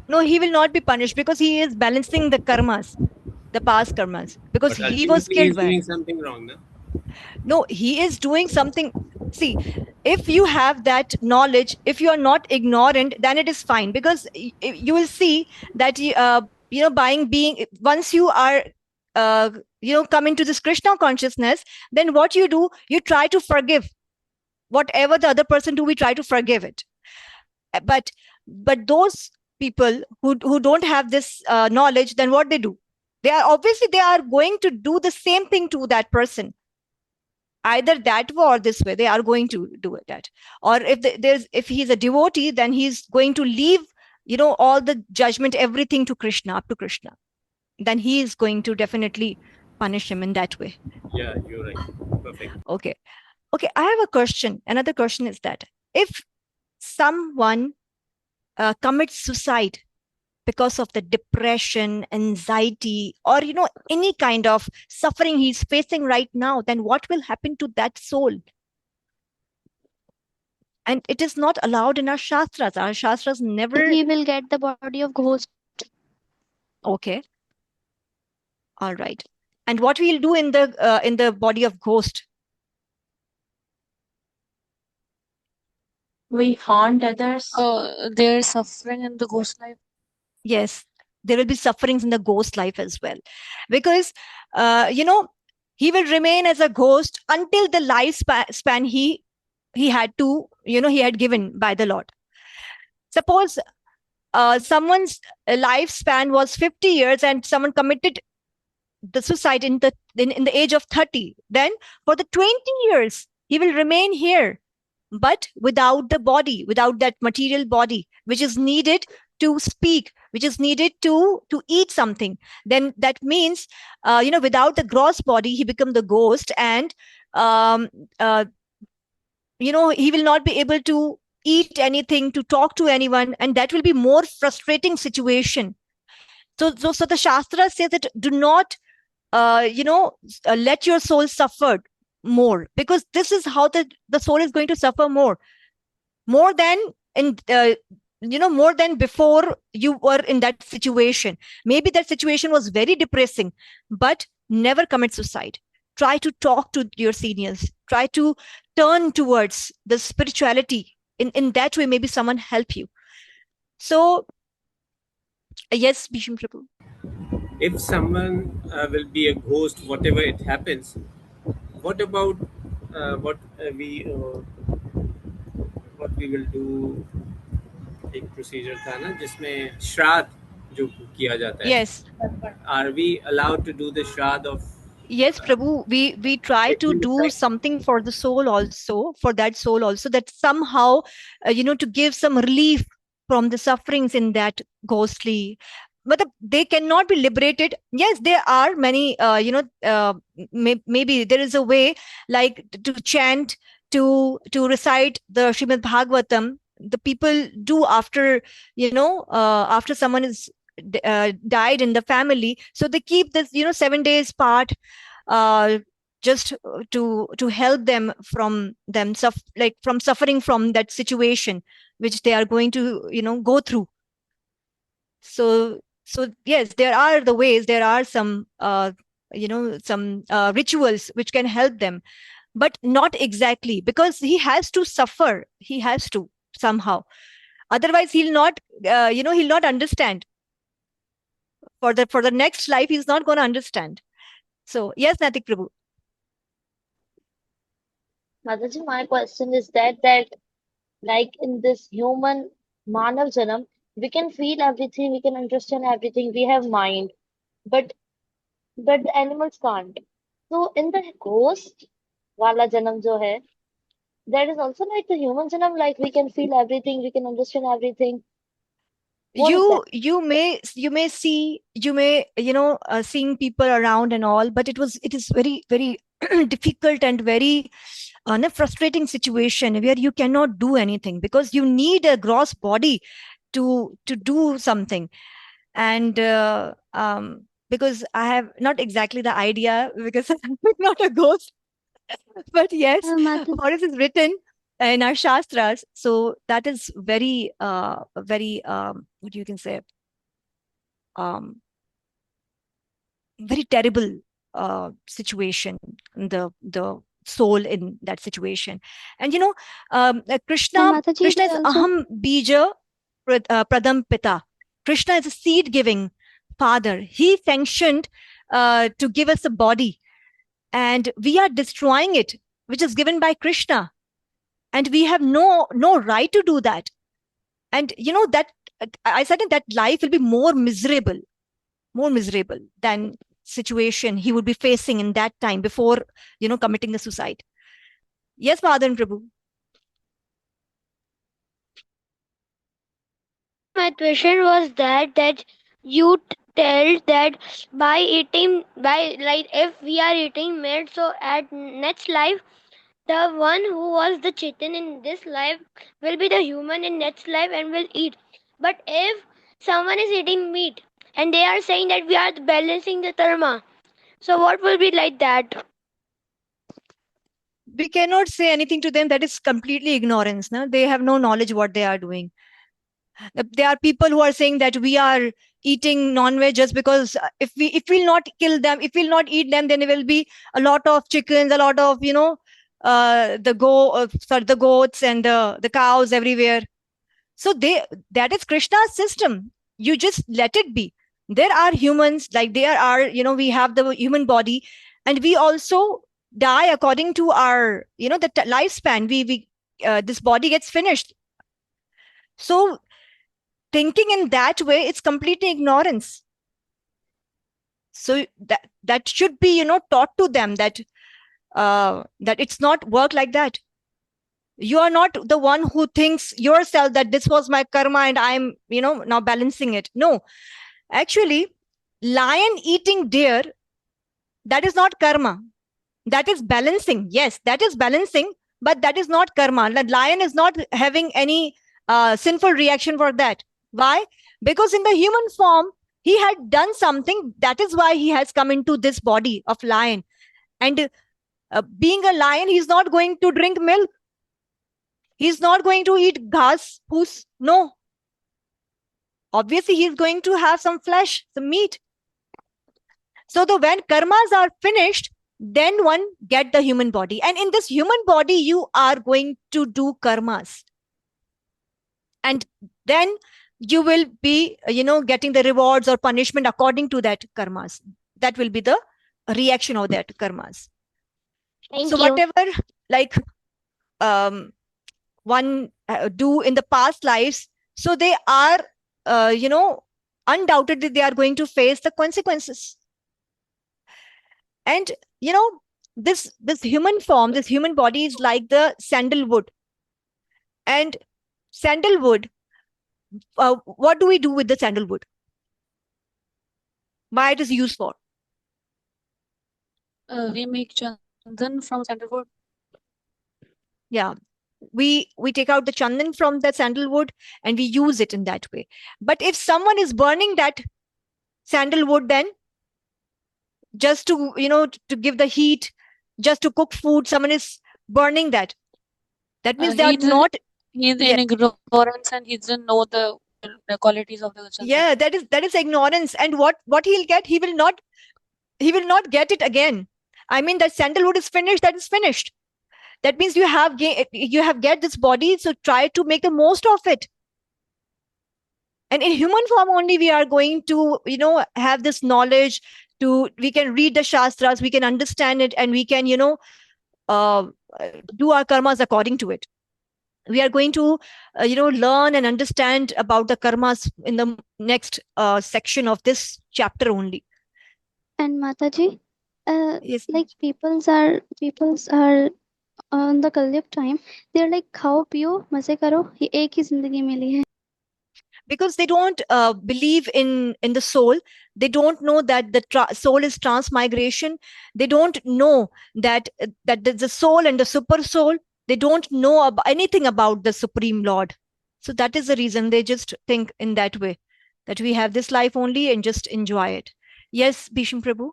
No, he will not be punished because he is balancing the karmas, the past karmas, because But he was ultimately he's killed by. doing something wrong, no? No, he is doing something. See, if you have that knowledge, if you are not ignorant, then it is fine, because you will see that being once you are come into this Krishna consciousness, then what you do, you try to forgive whatever the other person do. We try to forgive it. But those people who don't have this knowledge, then what they do, they are going to do the same thing to that person, either that way or this way. They are going to do it that. Or if he's a devotee, then he's going to leave all the judgment, everything to Krishna, up to Krishna. Then he is going to definitely punish him in that way. Yeah, you're right. Perfect. Okay, I have a question. Another question is that if someone commits suicide because of the depression, anxiety, or any kind of suffering he's facing right now, then what will happen to that soul? And it is not allowed in our shastras. Our shastras never. He will get the body of ghost. Okay, all right. And what we'll do in the body of ghost? We haunt others. There's suffering in the ghost life. Yes, there will be sufferings in the ghost life as well, because he will remain as a ghost until the lifespan he had to he had given by the Lord. Suppose someone's lifespan was 50 years and someone committed the suicide in the age of 30, then for the 20 years he will remain here, but without the body, without that material body which is needed to speak, which is needed to eat something. Then that means without the gross body he become the ghost, and he will not be able to eat anything, to talk to anyone, and that will be more frustrating situation. So the Shastra says that do not let your soul suffer more, because this is how the soul is going to suffer more than in more than before you were in that situation. Maybe that situation was very depressing, but never commit suicide. Try to talk to your seniors, try to turn towards the spirituality. In that way, maybe someone help you. So yes, Bhisham Prabhu. If someone will be a ghost, whatever it happens, what about what we will do? एक procedure था ना जिसमें श्राद्ध जो किया जाता है. Yes. Are we allowed to do the shraddh of? Yes, Prabhu, we try to do something for the soul also, for that soul also, that somehow to give some relief from the sufferings in that ghostly. But they cannot be liberated. Yes, there are many maybe there is a way, like to chant, to recite the Srimad Bhagavatam. The people do after after someone is died in the family, so they keep this 7 days part just to help them from from suffering from that situation which they are going to go through. So yes, there are the ways, there are some some rituals which can help them, but not exactly, because he has to suffer, he has to somehow, otherwise he'll not he'll not understand. For the next life he's not going to understand. So yes, Natik Prabhu. Mataji, my question is that like in this human Manav Janam, we can feel everything, we can understand everything, we have mind, but the animals can't. So in the ghost wala Janam jo hai, that is also like the human Janam, like we can feel everything, we can understand everything. What is that? You may see, seeing people around and all, but it is very very difficult and very a frustrating situation where you cannot do anything because you need a gross body to do something. And because I have not exactly the idea, because I'm not a ghost, but yes, Mataji, what is written in our shastras, so that is very very what you can say, um, very terrible situation, the soul in that situation. And krishna Mataji, krishna they is also aham bija pradam pita. Krishna is a seed giving father. He sanctioned to give us a body, and we are destroying it, which is given by Krishna, and we have no right to do that. And that I said that life will be more miserable than situation he would be facing in that time before committing the suicide. Yes, Madan Prabhu. Mataji, my question was that you tell that by eating, by like if we are eating meat, so at next life the one who was the chitin in this life will be the human in next life and will eat. But if someone is eating meat and they are saying that we are balancing the dharma, so what will be like that? We cannot say anything to them. That is completely ignorance. No? They have no knowledge what they are doing. There are people who are saying that we are eating non-veg just because if we'll not kill them, if we'll not eat them, then there will be a lot of chickens, a lot of the goats and the cows everywhere. So that is Krishna's system. You just let it be. There are humans, like there are, we have the human body, and we also die according to our, the lifespan. We this body gets finished. So thinking in that way, it's completely ignorance. So that should be, taught to them that it's not work like that. You are not the one who thinks yourself that this was my karma and I'm now balancing it. No, actually, lion eating deer, that is not karma, that is balancing. Yes, that is balancing, but that is not karma. The lion is not having any sinful reaction for that. Why? Because in the human form he had done something, that is why he has come into this body of lion. And being a lion, he's not going to drink milk, he's not going to eat ghas poos. No, obviously he's going to have some flesh, some meat. So the when karmas are finished, then one get the human body, and in this human body you are going to do karmas, and then you will be getting the rewards or punishment according to that karmas. That will be the reaction of that karmas. Thank So you. whatever, like one do in the past lives, so they are undoubtedly they are going to face the consequences. And this human form, this human body is like the sandalwood. And sandalwood, what do we do with the sandalwood? Why it is used for? We make chandan from sandalwood. Yeah, we take out the chandan from the sandalwood and we use it in that way. But if someone is burning that sandalwood, then just to to give the heat, just to cook food, someone is burning that. That means they are not. He's Yeah, in ignorance and he doesn't know the qualities of the chandan. yeah, that is ignorance. And what he'll get, he will not get it again. I mean, that sandalwood is finished, that is finished. That means you have get this body, so try to make the most of it. And in human form only we are going to have this knowledge, to we can read the shastras, we can understand it, and we can do our karmas according to it. We are going to learn and understand about the karmas in the next section of this chapter only. And Mataji, Yes. like people's are on the Kalyug time, they're like खाओ पियो मजे करो ये एक ही जिंदगी मिली है. Because they don't believe in the soul. They don't know that the soul is transmigration. They don't know that the soul and the super soul, they don't know anything about the supreme lord. So that is the reason they just think in that way, that we have this life only and just enjoy it. Yes, Bhisham Prabhu.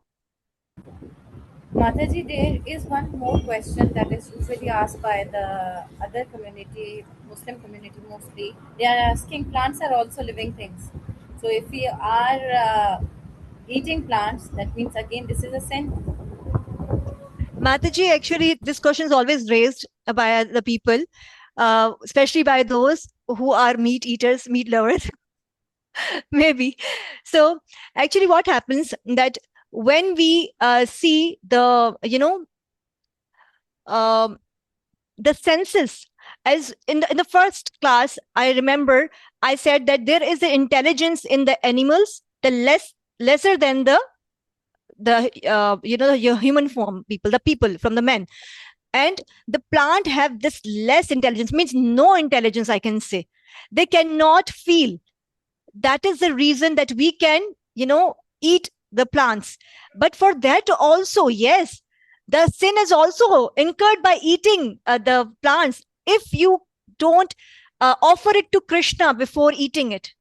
Mataji, there is one more question that is usually asked by the other community, Muslim community mostly. They are asking, plants are also living things. So if we are eating plants, that means again this is a sin. Mataji, actually, this question is always raised by the people, especially by those who are meat eaters, meat lovers, maybe. So, actually, what happens that when we see um, the senses, as in the first class, I remember I said that there is an intelligence in the animals, the lesser than the your human form people, the people from the men. And the plant have this less intelligence, means no intelligence, I can say. They cannot feel. That is the reason that we can eat the plants. But for that also, yes, the sin is also incurred by eating the plants if you don't offer it to Krishna before eating it,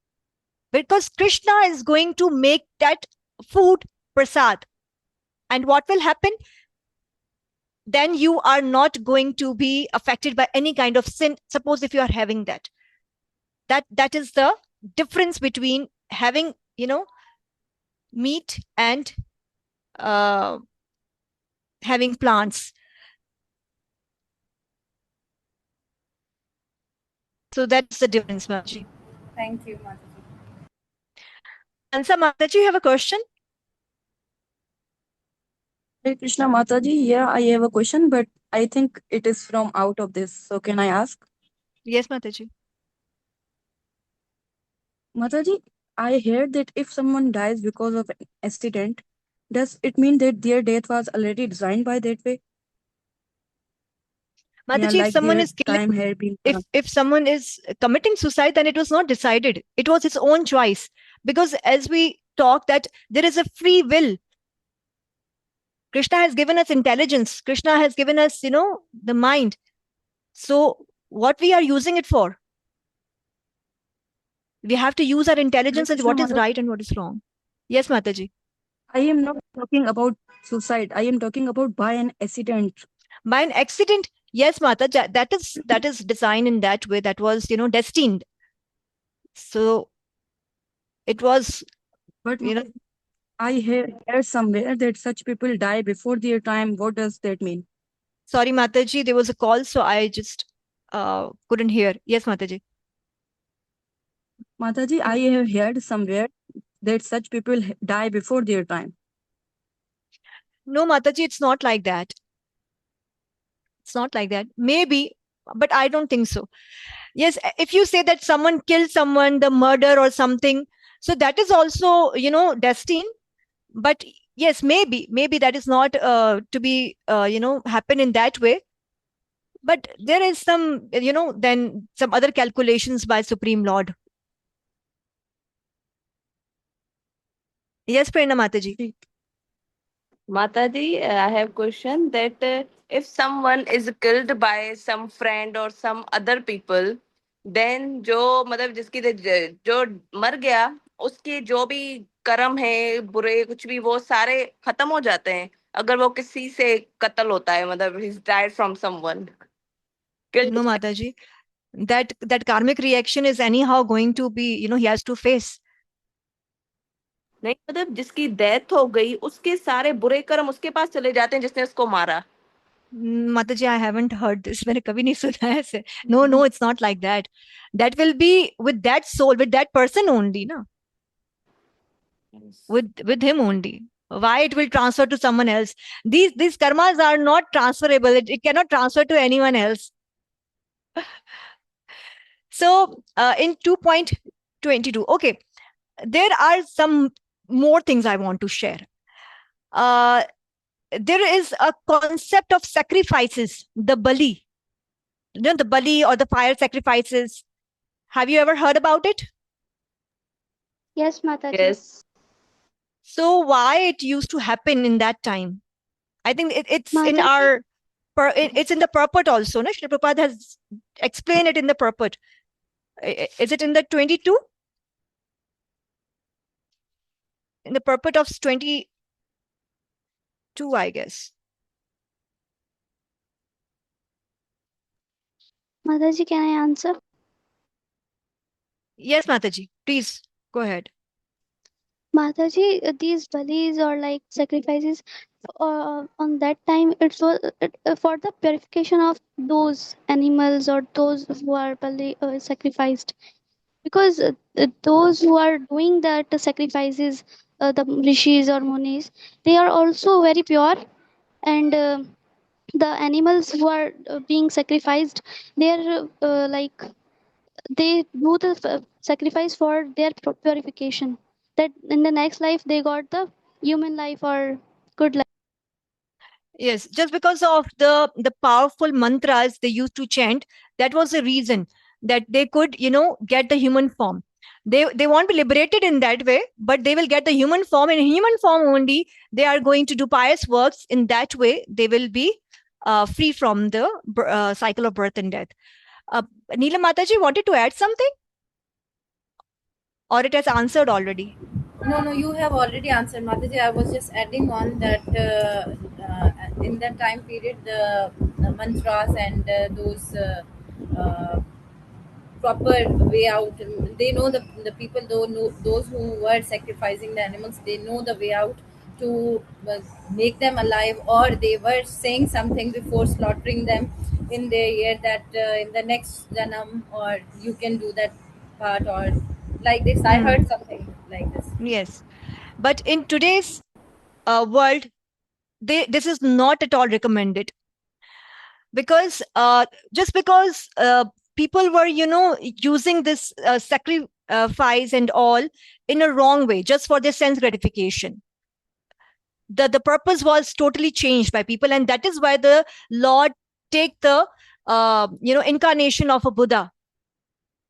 because Krishna is going to make that food prasad. And what will happen? Then you are not going to be affected by any kind of sin. Suppose if you are having that is the difference between having meat and having plants. So that's the difference, Mataji. Thank you, Mataji. Ansa Mataji, you have a question? Hare Krishna Mataji, yeah, I have a question, but I think it is from out of this. So can I ask? Yes, Mataji. Mataji, I heard that if someone dies because of an accident, does it mean that their death was already designed by that way? Yeah, Mataji, if like someone their is killing, time had been if someone is committing suicide, then it was not decided. It was his own choice. Because as we talk, that there is a free will. Krishna has given us intelligence. Krishna has given us, the mind. So what we are using it for? We have to use our intelligence as what is right and what is wrong. Yes, Mataji. I am not talking about suicide. I am talking about by an accident. By an accident, yes, Mata, that is designed in that way. That was, destined. So it was, But I heard somewhere that such people die before their time. What does that mean? Sorry, Mataji, there was a call, so I just couldn't hear. Yes, Mataji. Mataji, I have heard somewhere that such people die before their time. No, Mataji, it's not like that. It's not like that. Maybe, but I don't think so. Yes, if you say that someone killed someone, the murder or something, so that is also, destined. But yes, maybe that is not to be, happen in that way. But there is some, then some other calculations by Supreme Lord. Yes, Prerna Mataji. Mataji, I have question that if someone is killed by some friend or some other people, then जो मतलब जिसकी जो मर गया उसके जो भी कर्म है बुरे कुछ भी वो सारे खत्म हो जाते हैं अगर वो किसी से कत्ल होता है मतलब he's died from someone killed. No, Mataji. That karmic reaction is anyhow going to be, he has to face. नहीं मतलब जिसकी डेथ हो गई उसके सारे बुरे कर्म उसके पास चले जाते हैं जिसने उसको मारा. Mataji, I haven't heard this. मैंने कभी नहीं सुना है ऐसे. No, it's not like that. That will be with that soul, with that person only, na. Yes. With him only. Why it will transfer to someone else? These karmas are not transferable. It cannot transfer to anyone else. So in 2.22, okay, there are some more things I want to share. There is a concept of sacrifices, the bali, the bali or the fire sacrifices. Have you ever heard about it? Yes, Mataji. Yes. So why it used to happen in that time? I think it's in Mataji, our it's in the purport also. No, Shri Prabhupada has explained it in the purport. Is it in the 22? In the purport of 22, I guess. Mataji, can I answer? Yes, Mataji, please go ahead. Mataji, these balis or like sacrifices, on that time it was for the purification of those animals or those who are sacrificed, because those who are doing that sacrifices, the rishis or munis, they are also very pure, and the animals who are being sacrificed, they are they do the sacrifice for their purification, that in the next life they got the human life or good life. Yes, just because of the powerful mantras they used to chant, that was the reason that they could, get the human form. They won't be liberated in that way, but they will get the human form. In human form only, they are going to do pious works. In that way, they will be free from the cycle of birth and death. Uh, Neela Mataji wanted to add something, or it has answered already. No, you have already answered, Mataji. I was just adding on that in that time period, the mantras and those proper way out. They know the people, though know those who were sacrificing the animals. They know the way out to make them alive, or they were saying something before slaughtering them in their ear that in the next janam, or you can do that part, or like this. I Hmm. heard something like this. Yes, but in today's world, this is not at all recommended, because just because people were using this sacrifice and all in a wrong way, just for their sense gratification. The purpose was totally changed by people, and that is why the Lord take the incarnation of a Buddha,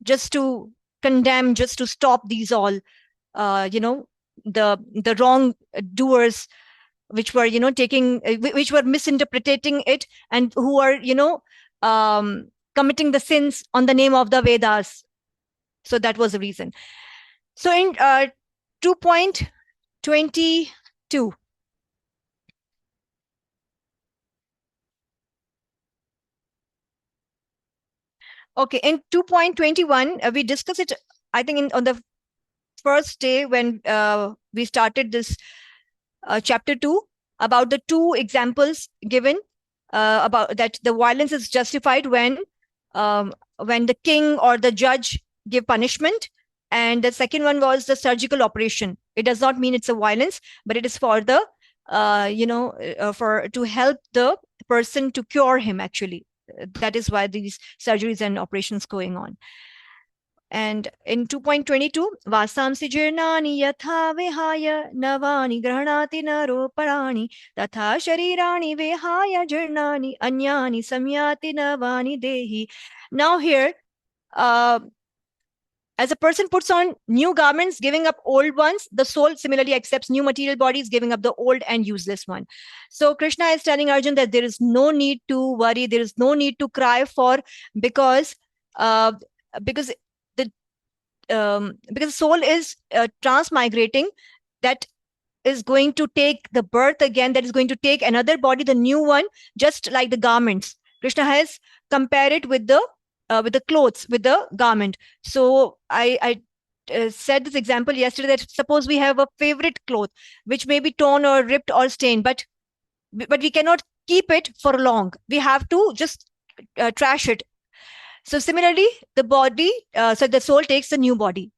just to condemn, just to stop these all uh, you know the wrong doers, which were taking which were misinterpreting it, and who are committing the sins on the name of the Vedas. So that was the reason. So in 2.22, okay, in 2.21, we discussed it, I think, on the first day when we started this chapter 2, about the two examples given, about that the violence is justified when the king or the judge give punishment, and the second one was the surgical operation. It does not mean it's a violence, but it is for the for to help the person, to cure him, actually. That is why these surgeries and operations going on. And in 2.22, vasamsi jirnani yatha vihaya navani grahnati naroparani tatha sharirani vihaya jirnani anyani samyati navani dehi. Now here, as a person puts on new garments, giving up old ones, the soul similarly accepts new material bodies, giving up the old and useless one. So Krishna is telling Arjun that there is no need to worry, there is no need to cry for, because uh, because because soul is transmigrating, that is going to take the birth again, that is going to take another body, the new one, just like the garments. Krishna has compared it with the clothes, with the garment. So I said this example yesterday, that suppose we have a favorite cloth which may be torn or ripped or stained, but we cannot keep it for long. We have to just trash it. So similarly, the body, so the soul takes a new body.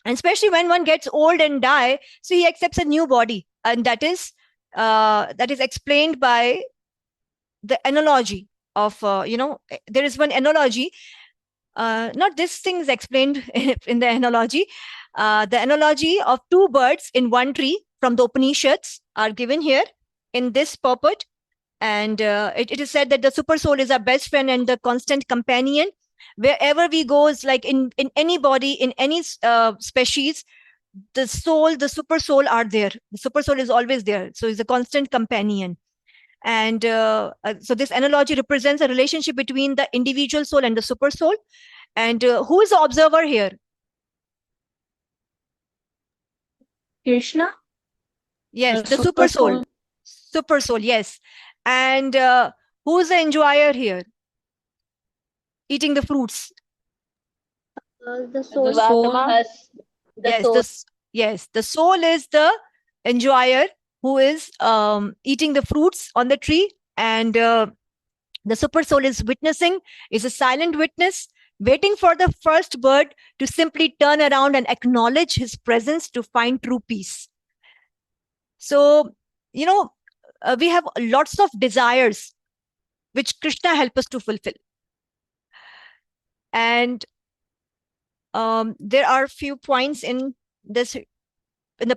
And especially when one gets old and die, so he accepts a new body. and that is explained by the analogy of there is one analogy. Not this thing is explained in the analogy. The analogy of two birds in one tree from the Upanishads are given here in this purport. And it is said that the super soul is our best friend and the constant companion. Wherever we go, is like in any body, in any species, the super soul are there. The super soul is always there. So it's a constant companion. And so this analogy represents a relationship between the individual soul and the super soul. And who is the observer here? Krishna? Yes, the Super super soul. soul. Super soul, yes. And who is the enjoyer here? Eating the fruits. The The soul. soul. Us, the Yes, soul. the soul is the enjoyer who is eating the fruits on the tree, and the super soul is witnessing, is a silent witness, waiting for the first bird to simply turn around and acknowledge his presence to find true peace. So, we have lots of desires which Krishna helps us to fulfill. And there are few points in the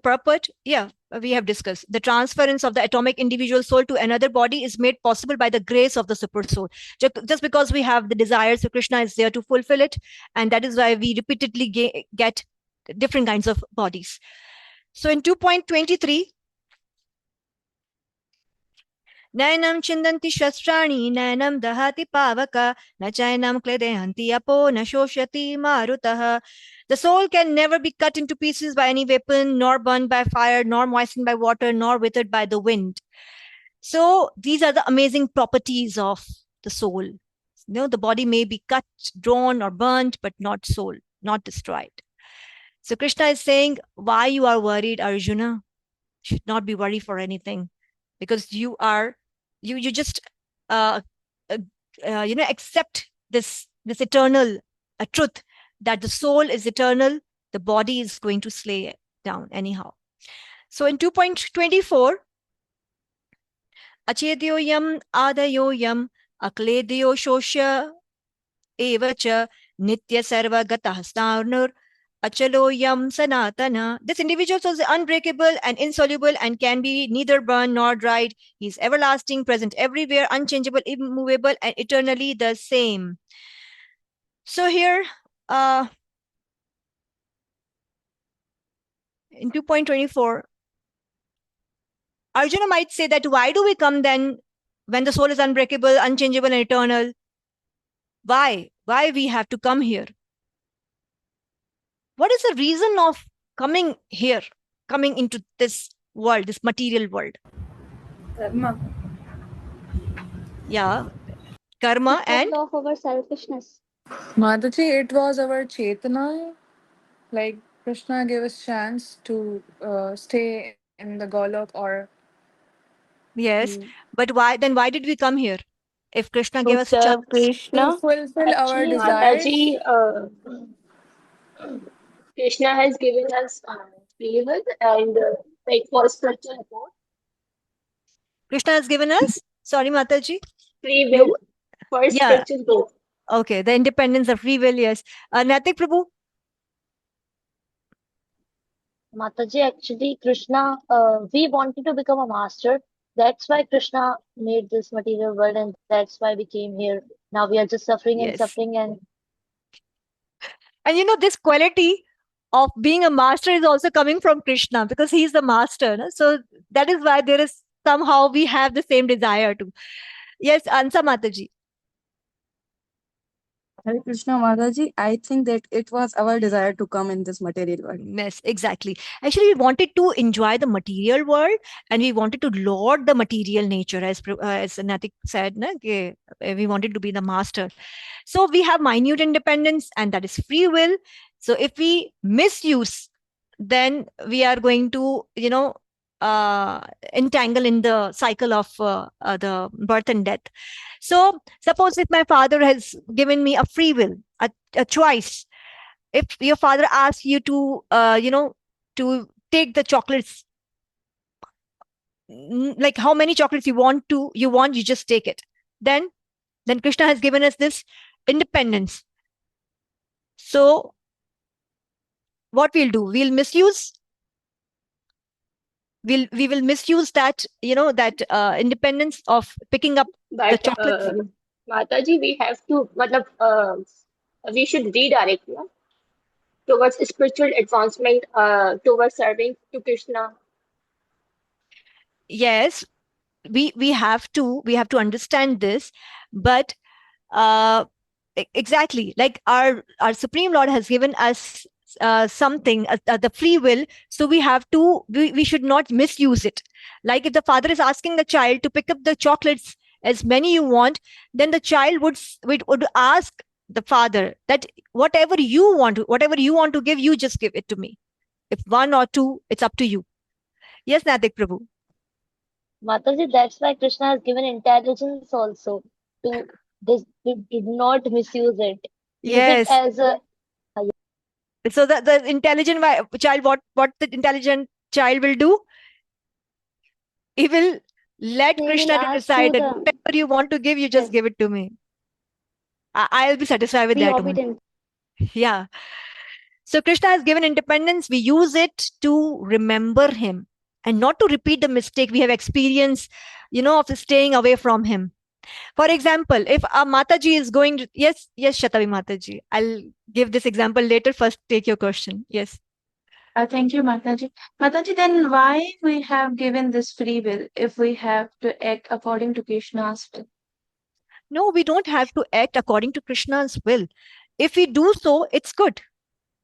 purport. Yeah, we have discussed the transference of the atomic individual soul to another body is made possible by the grace of the super soul. Just because we have the desires, so Krishna is there to fulfill it, and that is why we repeatedly get different kinds of bodies. So in 2.23, नैनं छिन्दन्ति शस्त्राणि नैनं दहति पावक न चैनं क्लेदयन्ति अपो न शोषयति मारुतः. The soul can never be cut into pieces by any weapon, nor burned by fire, nor moistened by water, nor withered by the wind. So these are the amazing properties of the soul. The body may be cut, drawn, or burnt, but not soul, not destroyed. So Krishna is saying, why you are worried, Arjuna? Should not be worried for anything, because you just accept this eternal truth that the soul is eternal, the body is going to slay down anyhow. So in 2.24, achedyoyam adayoyam akledyo shosya evacha nitya sarvagatah snarnur achaloyam sanatana. This individual soul is unbreakable and insoluble and can be neither burned nor dried. He is everlasting, present everywhere, unchangeable, immovable, and eternally the same. So here, in 2.24, Arjuna might say that why do we come then when the soul is unbreakable, unchangeable, and eternal? Why? Why we have to come here? What is the reason of coming here, coming into this world, this material world? Karma. Yeah, karma and Because of our selfishness. Mataji, it was our Chetana. Like Krishna gave us chance to stay in the Golok, or yes, he, but why then? Why did we come here? If Krishna To gave us a serve chance, to Krishna. fulfill our Actually, desires. Mataji, Krishna has given us free will and like for spiritual growth, Krishna has given us. Sorry, Mataji. free will You, for yeah. spiritual growth. Okay, the independence of free will. Yes. Natik Prabhu. Mataji, actually, Krishna, we wanted to become a master. That's why Krishna made this material world, and that's why we came here. Now we are just suffering and Yes. suffering, and And this quality of being a master is also coming from Krishna because he's the master. No? So that is why there is somehow we have the same desire to. Yes, Ansa Mataji. Hare Krishna Mataji, I think that it was our desire to come in this material world. Yes, exactly. Actually, we wanted to enjoy the material world and we wanted to lord the material nature, as Natik said, na, we wanted to be the master. So we have minute independence, and that is free will. So if we misuse, then we are going to, entangle in the cycle of the birth and death. So suppose if my father has given me a free will, a choice. If your father asks you to, to take the chocolates, like how many chocolates you just take it. Then Krishna has given us this independence. So what we'll do, we will misuse that, that independence of picking up the But chocolates. Mataji, we have to, matlab, we should redirect towards spiritual advancement, towards serving to Krishna. Yes, we have to understand this, but uh exactly, like our Supreme Lord has given us something, the free will, so we should not misuse it. Like if the father is asking the child to pick up the chocolates as many you want, then the child would ask the father that whatever you want to give, you just give it to me. If one or two, it's up to you. Yes, Natik Prabhu. Mataji, that's why Krishna has given intelligence also to this to do not misuse it. Use it Yes. as a So the intelligent child, what the intelligent child will do, he will let they will Krishna to ask decide to that the whatever you want to give, you just yes, give it to me. I'll be satisfied with be that only. obedient. Yeah. So Krishna has given independence. We use it to remember him and not to repeat the mistake we have experienced, of staying away from him. For example, if a Mataji is going to, yes, Shatavi Mataji. I'll give this example later. First, take your question. Yes. Thank you, Mataji. Mataji, then why we have given this free will if we have to act according to Krishna's will? No, we don't have to act according to Krishna's will. If we do so, it's good.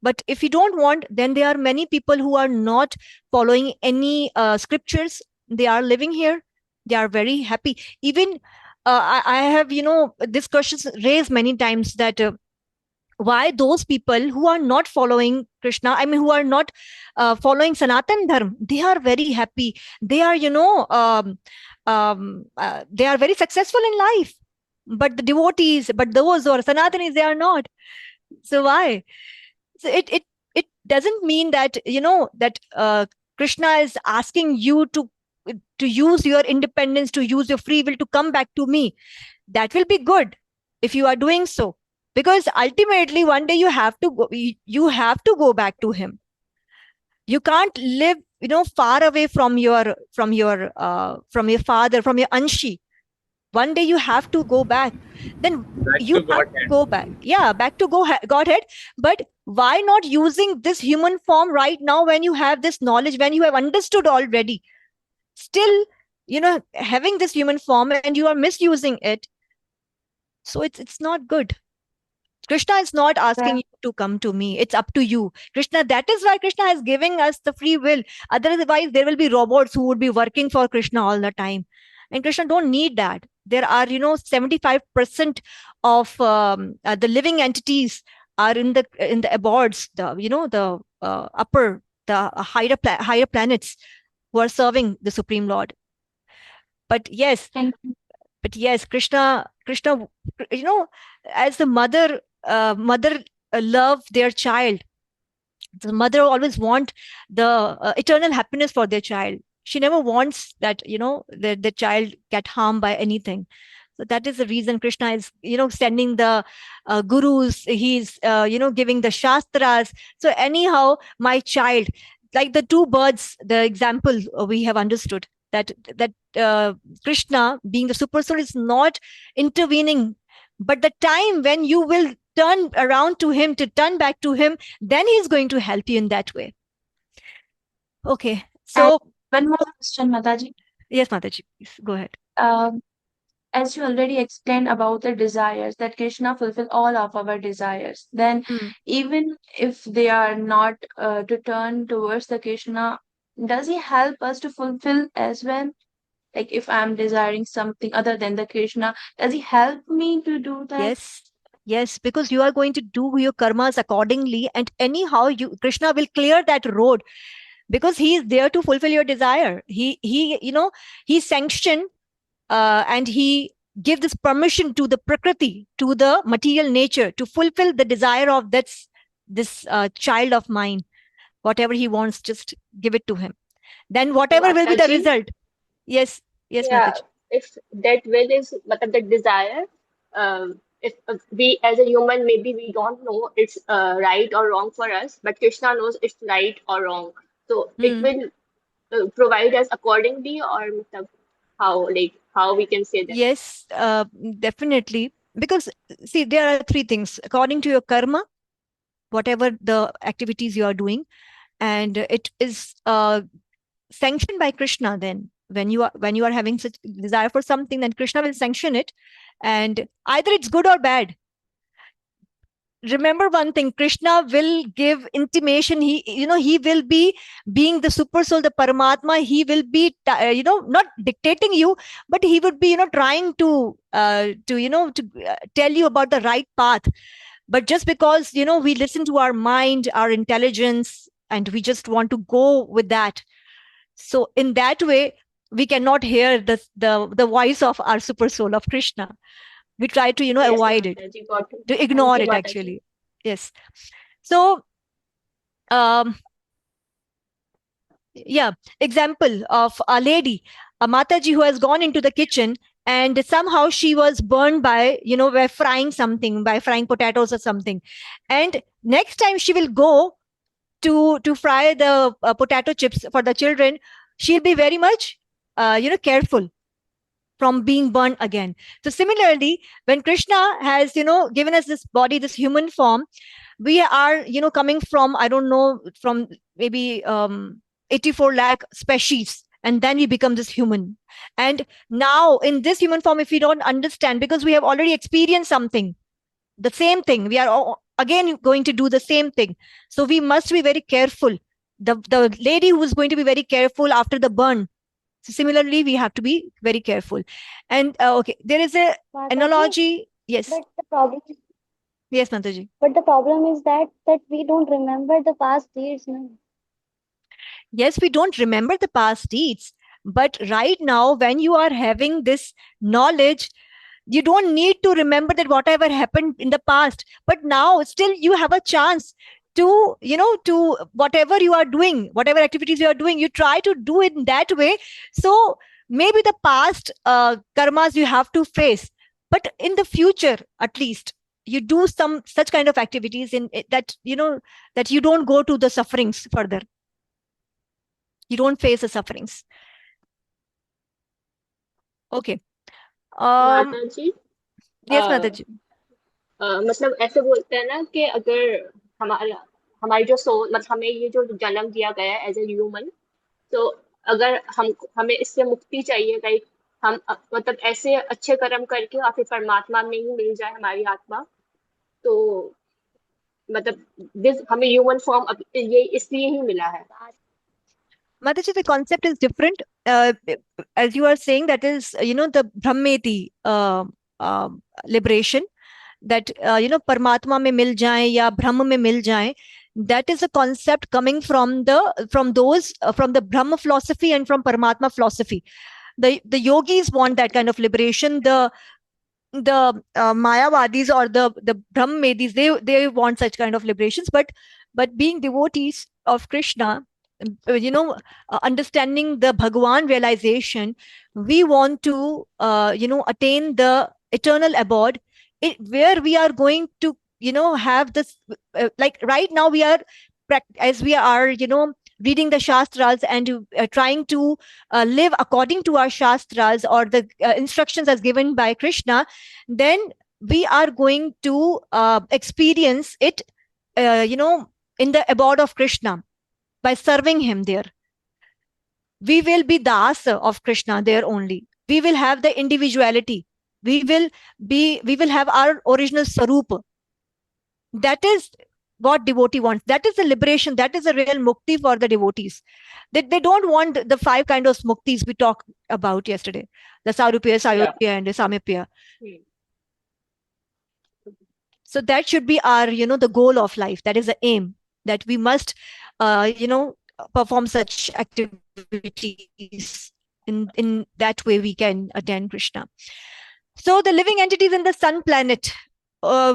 But if you don't want, then there are many people who are not following any scriptures. They are living here. They are very happy. Even I have, this question raised many times that why those people who are not following Krishna, I mean, who are not following Sanatan Dharma, they are very happy. They are, they are very successful in life. But the devotees, but those who are Sanatanis, they are not. So why? So it doesn't mean that that Krishna is asking you to use your independence, to use your free will to come back to me. That will be good if you are doing so, because ultimately one day you have to go back to him. You can't live far away from your father, from your anshi. One day you have to go back. Then Back you to have to Godhead. go back. Yeah, back to Godhead. But why not using this human form right now, when you have this knowledge, when you have understood already? Still, having this human form and you are misusing it. So it's not good. Krishna is not asking Yeah. you to come to me. It's up to you. Krishna, that is why Krishna is giving us the free will. Otherwise, there will be robots who would be working for Krishna all the time. And Krishna don't need that. There are, 75% of the living entities are in the abodes, the upper, the higher planets who are serving the Supreme Lord. But yes, Thank you. Krishna, as the mother love their child. The mother always want the eternal happiness for their child. She never wants that the child get harmed by anything. So that is the reason Krishna is sending the gurus. He's giving the shastras. So anyhow, my child, like the two birds, the example we have understood, that Krishna, being the super soul, is not intervening, but the time when you will turn around to him, to turn back to him, then he's going to help you in that way. Okay, And so one more question, Mataji. yes, Mataji, please go ahead. Um, as you already explained about the desires, that Krishna fulfill all of our desires, then Hmm. even if they are not to turn towards the Krishna, does he help us to fulfill as well? Like if I'm desiring something other than the Krishna, does he help me to do that? Yes, because you are going to do your karmas accordingly, and anyhow Krishna will clear that road, because he is there to fulfill your desire. He sanctioned and he give this permission to the prakriti, to the material nature, to fulfill the desire of this child of mine. Whatever he wants, just give it to him. Then whatever will be the Mataji, result. Yes, yes, Yeah, Mataji. if that will is matlab that desire, if we as a human maybe we don't know it's right or wrong for us, but Krishna knows it's right or wrong. So it Hmm. will provide us accordingly, or matlab, how we can say that. Yes, definitely. Because see, there are three things. According to your karma, whatever the activities you are doing, and it is sanctioned by Krishna. Then, when you are having such desire for something, then Krishna will sanction it, and either it's good or bad. Remember one thing, Krishna will give intimation. He will be being the super soul, the Paramatma. He will be not dictating you, but he would be trying to tell you about the right path. But just because we listen to our mind, our intelligence, and we just want to go with that, so in that way we cannot hear the voice of our super soul of Krishna. We try to Yes, avoid it, Mataji, got it. to Thank ignore you, it Mataji. actually. Yes. So um yeah, example of a lady, a Mataji, who has gone into the kitchen, and somehow she was burned by by frying something, by frying potatoes or something. And next time she will go to fry the potato chips for the children, she'll be very much careful from being burned again. So similarly, when Krishna has given us this body, this human form, we are coming from, I don't know, from maybe 84 lakh species, and then we become this human. And now in this human form, if we don't understand, because we have already experienced something, the same thing, we are again going to do the same thing. So we must be very careful. The lady who is going to be very careful after the burn, so similarly we have to be very careful. And okay, there is a Mataji, analogy. Yes, but the problem, yes, Mataji. is that we don't remember the past deeds, no. Yes, we don't remember the past deeds, but right now when you are having this knowledge, you don't need to remember that whatever happened in the past, but now still you have a chance to to whatever you are doing, whatever activities you are doing, you try to do it in that way. So maybe the past karmas you have to face, but in the future at least you do some such kind of activities in that that you don't go to the sufferings further, you don't face the sufferings. Okay. um माताजी, yes, Mataji. मतलब ऐसे बोलते हैं ना कि अगर हमारा हमारी जो सोल मतलब हमें ये जो जन्म दिया गया है एज ए ह्यूमन, तो अगर हम हमें इससे मुक्ति चाहिए, लाइक हम मतलब ऐसे अच्छे कर्म करके और फिर परमात्मा में ही मिल जाए हमारी आत्मा, तो मतलब हमें ह्यूमन फॉर्म ये इसलिए ही मिला है. Mataji, the concept is different. As you are saying, that is, the Brahmeti liberation, that, Paramatma mein mil jaye ya Brahma mein mil jaye. That is a concept coming from from the Brahma philosophy and from Paramatma philosophy. The yogis want that kind of liberation. The Mayavadis or the Brahmedis, they want such kind of liberations. But being devotees of Krishna, understanding the Bhagwan realization, we want to attain the eternal abode, where we are going to have this like right now we are as we are reading the shastras and trying to live according to our shastras or the instructions as given by Krishna, then we are going to experience it in the abode of Krishna by serving him there. We will be Dasa of Krishna there only. We will have the individuality. We will have our original Sarupa. That is what devotee wants. That is the liberation. That is the real mukti for the devotees. They don't want the five kinds of muktis we talked about yesterday. The Sarupya, Yeah. Sayopya, and the Samipya. Hmm. So that should be our, the goal of life. That is the aim, that we must, perform such activities. In that way, we can attain Krishna. So the living entities in the sun planet,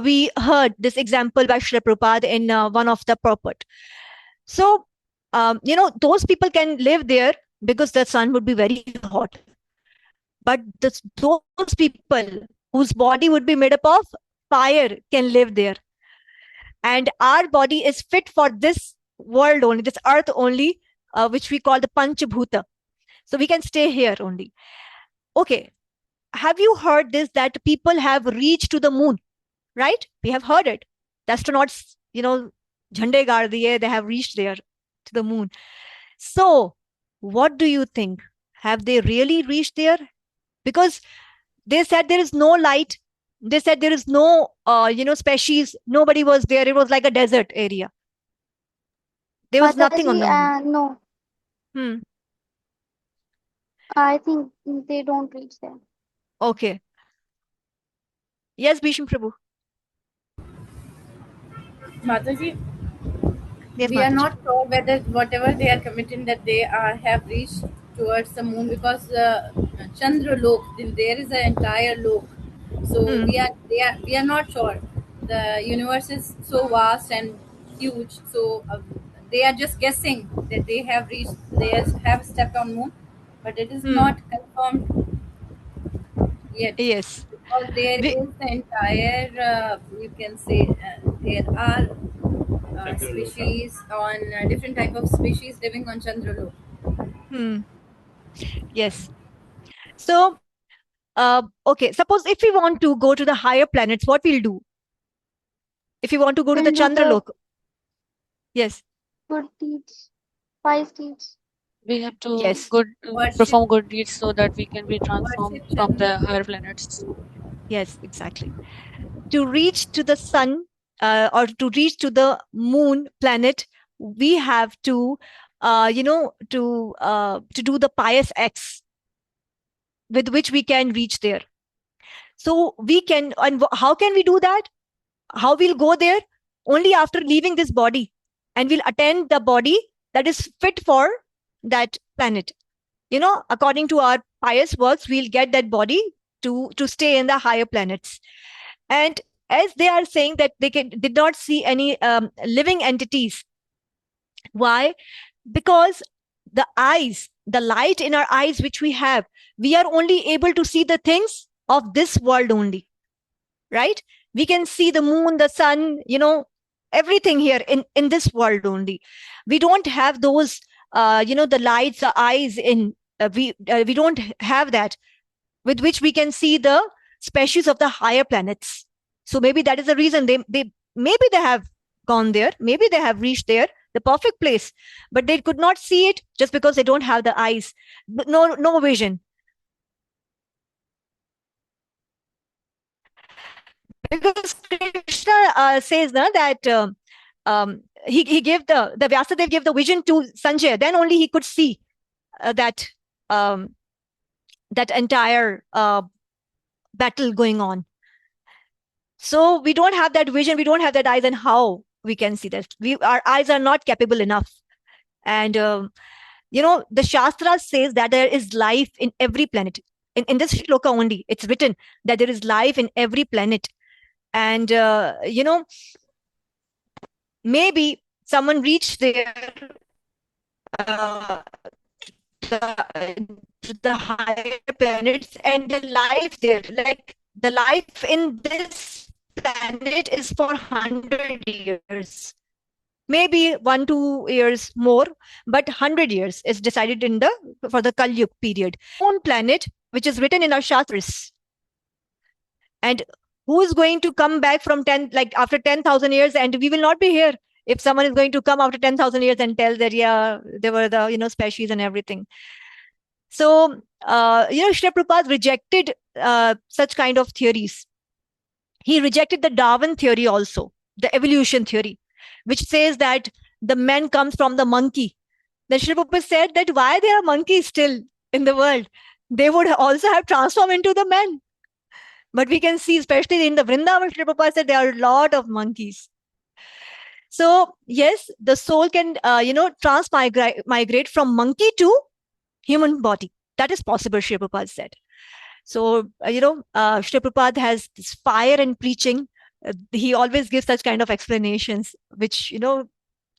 we heard this example by Srila Prabhupada in one of the purport. So, those people can live there because the sun would be very hot. But those people whose body would be made up of fire can live there. And our body is fit for this world only, this earth only, which we call the Panchabhuta. So we can stay here only. Okay. Have you heard this, that people have reached to the moon? Right? We have heard it. The astronauts, Jhande gaar diye, they have reached there to the moon. So, what do you think? Have they really reached there? Because they said there is no light. They said there is no, species. Nobody was there. It was like a desert area. There was nothing on Mataji, the moon. no, Hmm. I think they don't reach there. Okay. Yes, Bhisham Prabhu. Mataji, Yes, we are Mataji. not sure whether whatever they are committing that they are have reached towards the moon, because Chandra Lok, there is an entire lok. So Hmm. we are not sure. The universe is so vast and huge. So they are just guessing that they have reached, they have stepped on moon, but it is Hmm. not confirmed yet, Yes. because there We, is the entire you can say there are Chandraloka. species on different type of species living on Chandraloka. hmm. Yes. So, okay. Suppose if we want to go to the higher planets, what we'll do? If you want to go to the We'll do the Chandralok, yes, good deeds, wise deeds. We have to yes, Worship, perform good deeds so that we can be transformed worship from Chandra. the higher planets. yes, exactly. To reach to the sun, or to reach to the moon planet, we have to, to do the pious acts with which we can reach there. So we can, and how can we do that? How we'll go there? Only after leaving this body, and we'll attend the body that is fit for that planet. According to our pious works, we'll get that body to stay in the higher planets. And as they are saying that did not see any living entities. Why? Because the light in our eyes which we have, we are only able to see the things of this world only, right? We can see the moon, the sun, everything here in this world only. We don't have those, the lights, the eyes in, we don't have that with which we can see the species of the higher planets. So maybe that is the reason they maybe they have gone there, maybe they have reached there, the perfect place, but they could not see it just because they don't have the eyes, no vision. Because Krishna says na, that he gave the Vyasadev gave the vision to Sanjay, then only he could see that um, that entire battle going on. So we don't have that vision, we don't have that eyes, and how we can see that? Our eyes are not capable enough. And the Shastra says that there is life in every planet. In this shloka only, it's written that there is life in every planet. And maybe someone reached there, uh, to the higher planets, and the life there, like the life in this planet is for 100 years, maybe 1-2 years more, but 100 years is decided for the Kali Yuga period. Own planet, which is written in our Shastras. And who is going to come back from 10, like after 10,000 years, and we will not be here? If someone is going to come after 10,000 years and tell that, yeah, there were the, species and everything. So, Srila Prabhupada rejected such kind of theories. He rejected the Darwin theory also, the evolution theory, which says that the man comes from the monkey. Then Srila Prabhupada said that why there are monkeys still in the world? They would also have transformed into the man. But we can see, especially in the Vrindavan, Srila Prabhupada said there are a lot of monkeys. So, yes, the soul can, transmigrate from monkey to human body. That is possible, Srila Prabhupada said. So, Srila Prabhupada has this fire in preaching. He always gives such kind of explanations, which,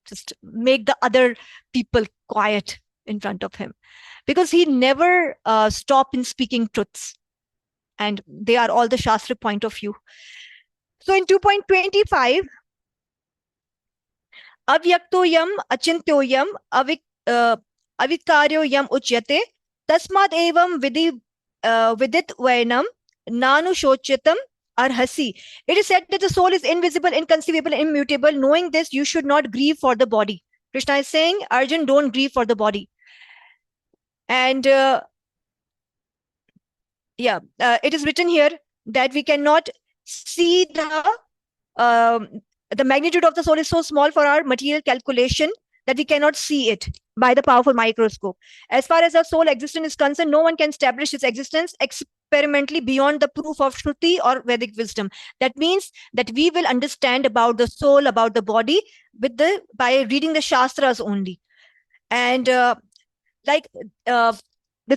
just make the other people quiet in front of him. because he never stopped in speaking truths, and they are all the Shastra point of view. So in 2.25, avyaktoyam achintyoyam avikaryoyam uchyate tasmad evam vidit vainam nanu shochitam arhasi. It is said that the soul is invisible, inconceivable, immutable. Knowing this, you should not grieve for the body. Krishna is saying, Arjun, don't grieve for the body. And it is written here that we cannot see the magnitude of the soul is so small for our material calculation that we cannot see it by the powerful microscope. As far as our soul existence is concerned, no one can establish its existence experimentally beyond the proof of Shruti or Vedic wisdom. That means that we will understand about the soul, about the body, by reading the Shastras only. And this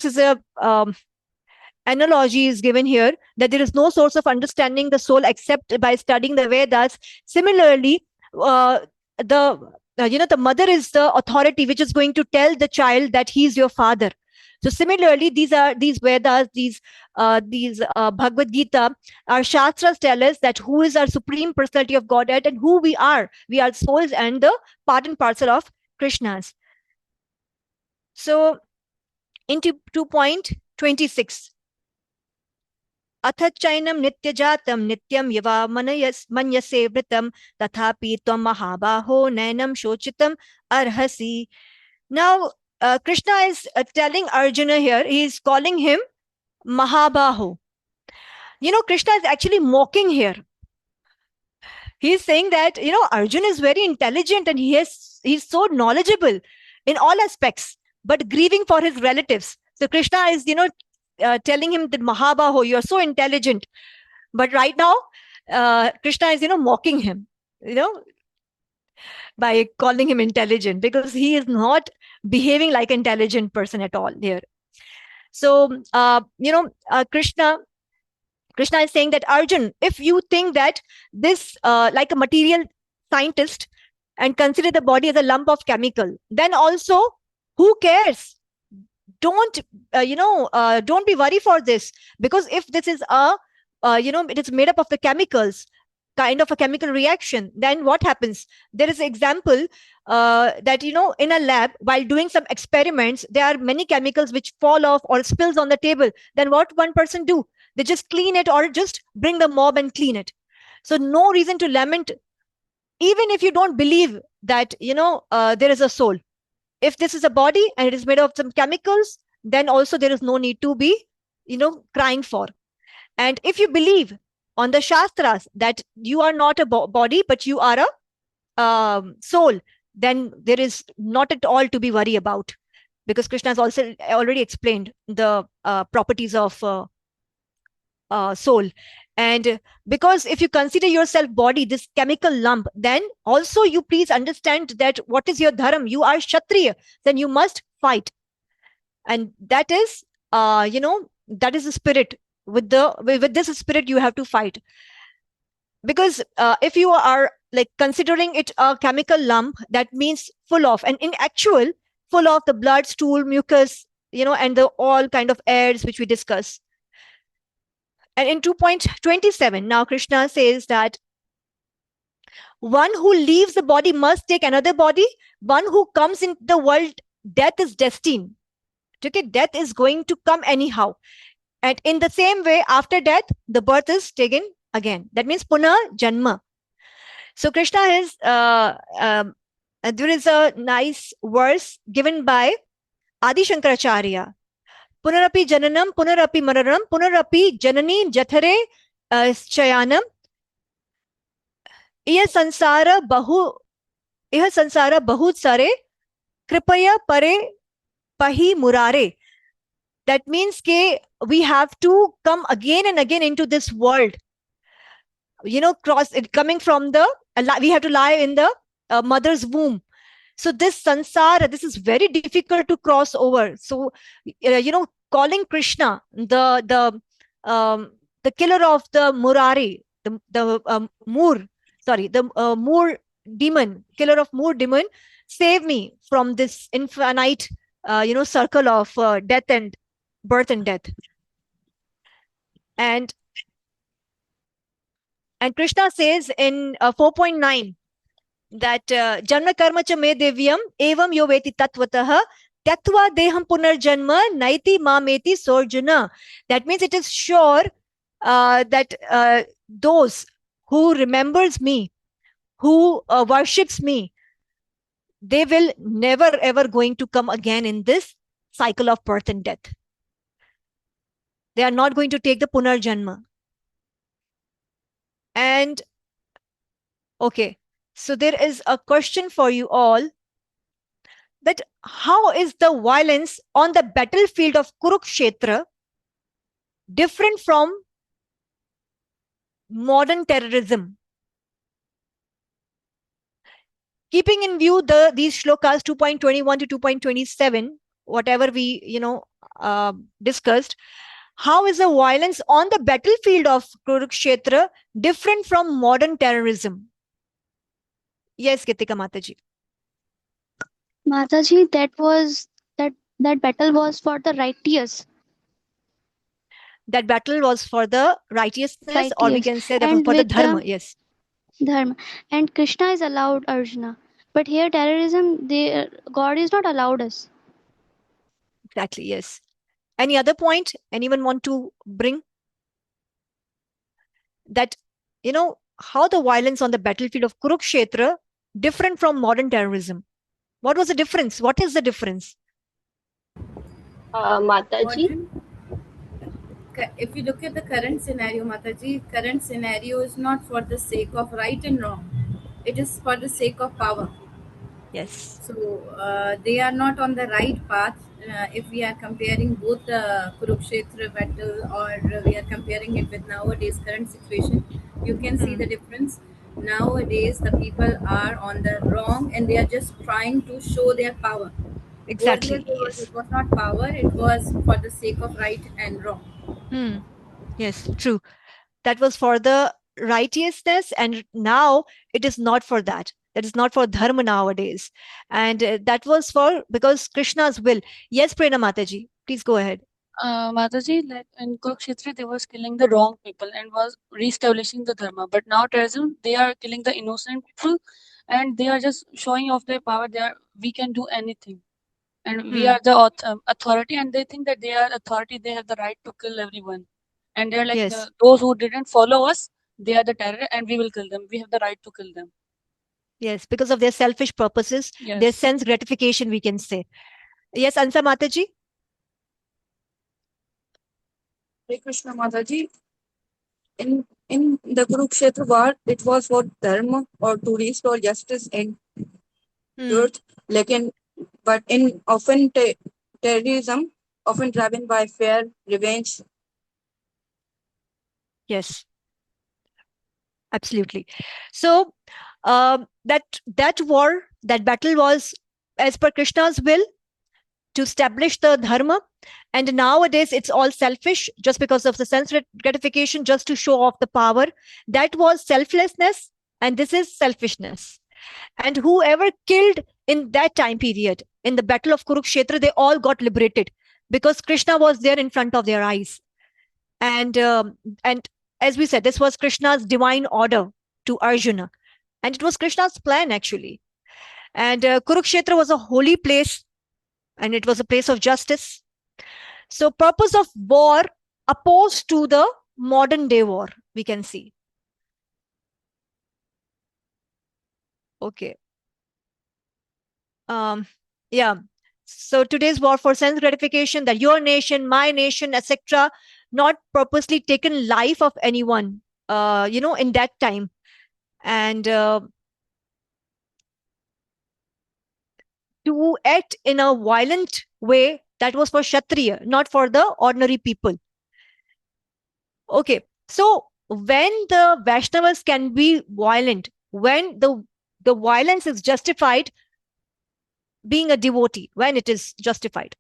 is a analogy is given here, that there is no source of understanding the soul except by studying the Vedas. Similarly, the mother is the authority which is going to tell the child that he is your father. So similarly, these Vedas, these Bhagavad Gita, our Shastras tell us that who is our supreme personality of Godhead and who we are. We are souls and the part and parcel of Krishna's. So into 2.26. अथच्चैनं नित्यजातं नित्यं यवा मन्यसे वृतं तथापि त्वं महाबाहो नैनं शोचितम् अर्हसि. Now Krishna is telling Arjuna here, he is calling him Mahabaho. Krishna is actually mocking here. He is saying that Arjuna is very intelligent and he's so knowledgeable in all aspects, but grieving for his relatives. So Krishna is telling him that Mahabaho, you are so intelligent, but right now Krishna is mocking him by calling him intelligent, because he is not behaving like an intelligent person at all here. So Krishna is saying that, Arjun, if you think that this like a material scientist and consider the body as a lump of chemical, then also who cares? Don't be worried for this, because if this is it is made up of the chemicals, kind of a chemical reaction, then what happens? There is an example that in a lab, while doing some experiments, there are many chemicals which fall off or spills on the table. Then what one person do? They just clean it, or just bring the mob and clean it. So no reason to lament, even if you don't believe that there is a soul. If this is a body and it is made of some chemicals, then also there is no need to be, crying for. And if you believe on the Shastras that you are not a body, but you are a soul, then there is not at all to be worried about, because Krishna has also already explained the properties of soul. And because if you consider yourself body, this chemical lump, then also you please understand that what is your dharam? You are Kshatriya, then you must fight. And that is, that is the spirit. With this spirit, you have to fight. Because if you are like considering it a chemical lump, that means full of, and in actual, full of the blood, stool, mucus, and the all kind of airs which we discuss. And in 2.27, now Krishna says that one who leaves the body must take another body. One who comes into the world, death is destined. Okay, death is going to come anyhow. And in the same way, after death, the birth is taken again. That means Puna Janma. So Krishna is, there is a nice verse given by Adi Shankaracharya. Punarapi jananam, punarapi mararam, punarapi janani jathare shayanam. Iha sansara bahut sare, kripaya pare pahi murare. That means we have to come again and again into this world. Cross it, coming from we have to lie in the mother's womb. So this sansara, this is very difficult to cross over. So calling Krishna the killer of the Murari, the Moor demon, killer of Moor demon, save me from this infinite circle of death and birth and death. And Krishna says in 4.9 that janma karma cha me devyam evam yo veti tatvatah tyatva deham punarjanma naiti mameti sorjuna. That means it is sure that those who remembers me, who worships me, they will never ever going to come again in this cycle of birth and death. They are not going to take the punarjanma. And okay, so there is a question for you all, that how is the violence on the battlefield of Kurukshetra different from modern terrorism? Keeping in view these shlokas 2.21 to 2.27, whatever we discussed, how is the violence on the battlefield of Kurukshetra different from modern terrorism? Yes, Gitika Mataji. Mataji, that battle was for the righteous. That battle was for the righteousness, or we Righteous. can say that was And for the with dharma. the Yes, dharma. And Krishna is allowed Arjuna. But here terrorism, God is not allowed us. exactly. Yes. Any other point anyone want to bring? That, how the violence on the battlefield of Kurukshetra different from modern terrorism? What was the difference? What is the difference? Mataji. Modern, if you look at the current scenario, Mataji, current scenario is not for the sake of right and wrong. It is for the sake of power. Yes. So they are not on the right path. If we are comparing both the Kurukshetra battle, or we are comparing it with nowadays current situation, you can see the difference. Nowadays, the people are on the wrong, and they are just trying to show their power. Earlier, Exactly. it Yes. was not power; it was for the sake of right and wrong. Yes, true. That was for the righteousness, and now it is not for that. That is not for dharma nowadays. And that was for because Krishna's will. Yes, Prerna Mataji, please go ahead. Mataji, like in Kurukshetra, they was killing the wrong people and was reestablishing the dharma. But now terrorism, they are killing the innocent people, and they are just showing off their power. We can do anything, and we are the authority, and they think that they are authority. They have the right to kill everyone, and they're like Yes. those who didn't follow us. They are the terror, and we will kill them. We have the right to kill them. Yes, because of their selfish purposes, their Yes. sense gratification, we can say. Yes, Ansa Mataji? Hare Krishna Mataji. In the Kurukshetra war, it was for dharma or to restore justice and truth. Lekin, but in often terrorism, often driven by fear, revenge. Yes, absolutely. So that war, that battle was as per Krishna's will to establish the dharma. And nowadays it's all selfish just because of the sense gratification, just to show off the power. That was selflessness, and this is selfishness. And whoever killed in that time period in the battle of Kurukshetra, they all got liberated because Krishna was there in front of their eyes. And as we said, this was Krishna's divine order to Arjuna, and it was Krishna's plan actually. And Kurukshetra was a holy place, and it was a place of justice. So purpose of war opposed to the modern day war, we can see. Okay. Yeah. So today's war for sense gratification, that your nation, my nation, etc., not purposely taken life of anyone, in that time. And to act in a violent way, that was for Kshatriya, not for the ordinary people. Okay. So when the Vaishnavas can be violent, when the violence is justified, being a devotee, when it is justified.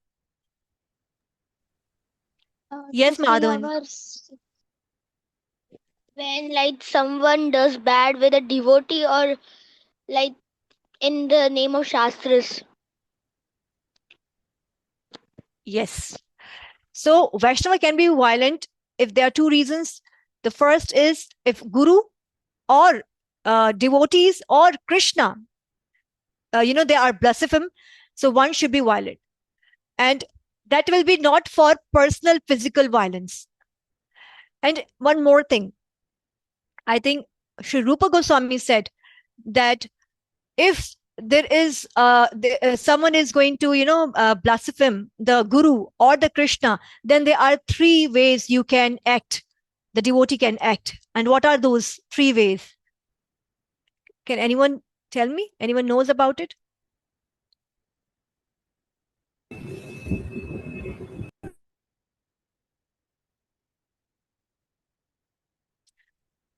Yes, Just in Madhavan. our when like someone does bad with a devotee, or like in the name of shastras. Yes. So Vaishnava can be violent if there are two reasons. The first is if Guru or devotees or Krishna, they are blaspheme. So one should be violent. And that will be not for personal physical violence. And one more thing, I think Sri Rupa Goswami said that if there is someone is going to blaspheme the Guru or the Krishna, then there are three ways you can act, the devotee can act. And what are those three ways? Can anyone tell me? Anyone knows about it?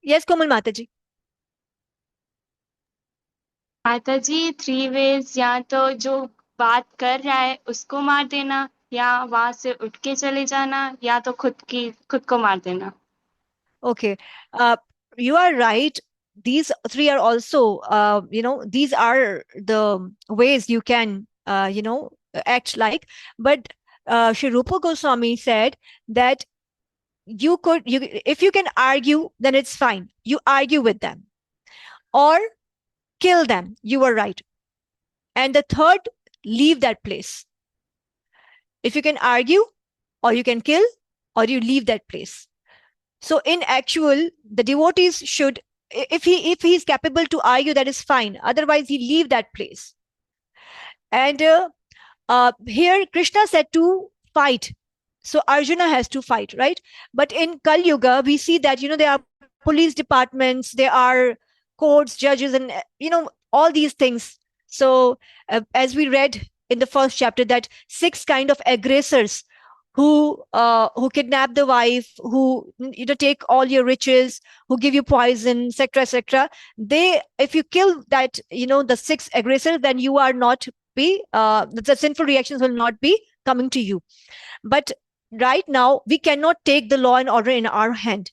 Yes, Komal Mataji. माता जी 3 ways, या तो जो बात कर रहा है उसको मार देना, या वहां से उठ के चले जाना, या तो खुद को मार देना. Okay. You are right. These three are also, these are the ways you can, act like. But Sri Rupa Goswami said that if you can argue, then it's fine. You argue with them or kill them. You were right. And the third, leave that place. If you can argue, or you can kill, or you leave that place. So in actual, the devotees should, if he is capable to argue, that is fine. Otherwise, he leave that place. And here Krishna said to fight. So Arjuna has to fight, right? But in Kali Yuga, we see that, there are police departments, there are courts, judges, and, all these things. So as we read in the first chapter, that 6 kind of aggressors who kidnap the wife, who take all your riches, who give you poison, etc., etc. They, if you kill that, the 6 aggressors, then you are not be the sinful reactions will not be coming to you. But right now we cannot take the law and order in our hand.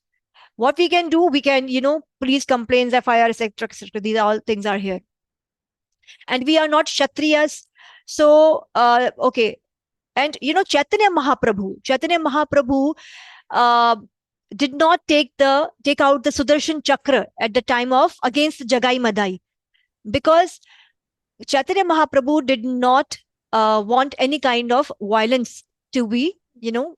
What we can do, we can, police complaints, FIR, etc., etc. These all things are here, and we are not Kshatriyas. So okay. And Chaitanya Mahaprabhu did not take out the Sudarshan Chakra at the time of against Jagai Madai, because Chaitanya Mahaprabhu did not want any kind of violence to be, to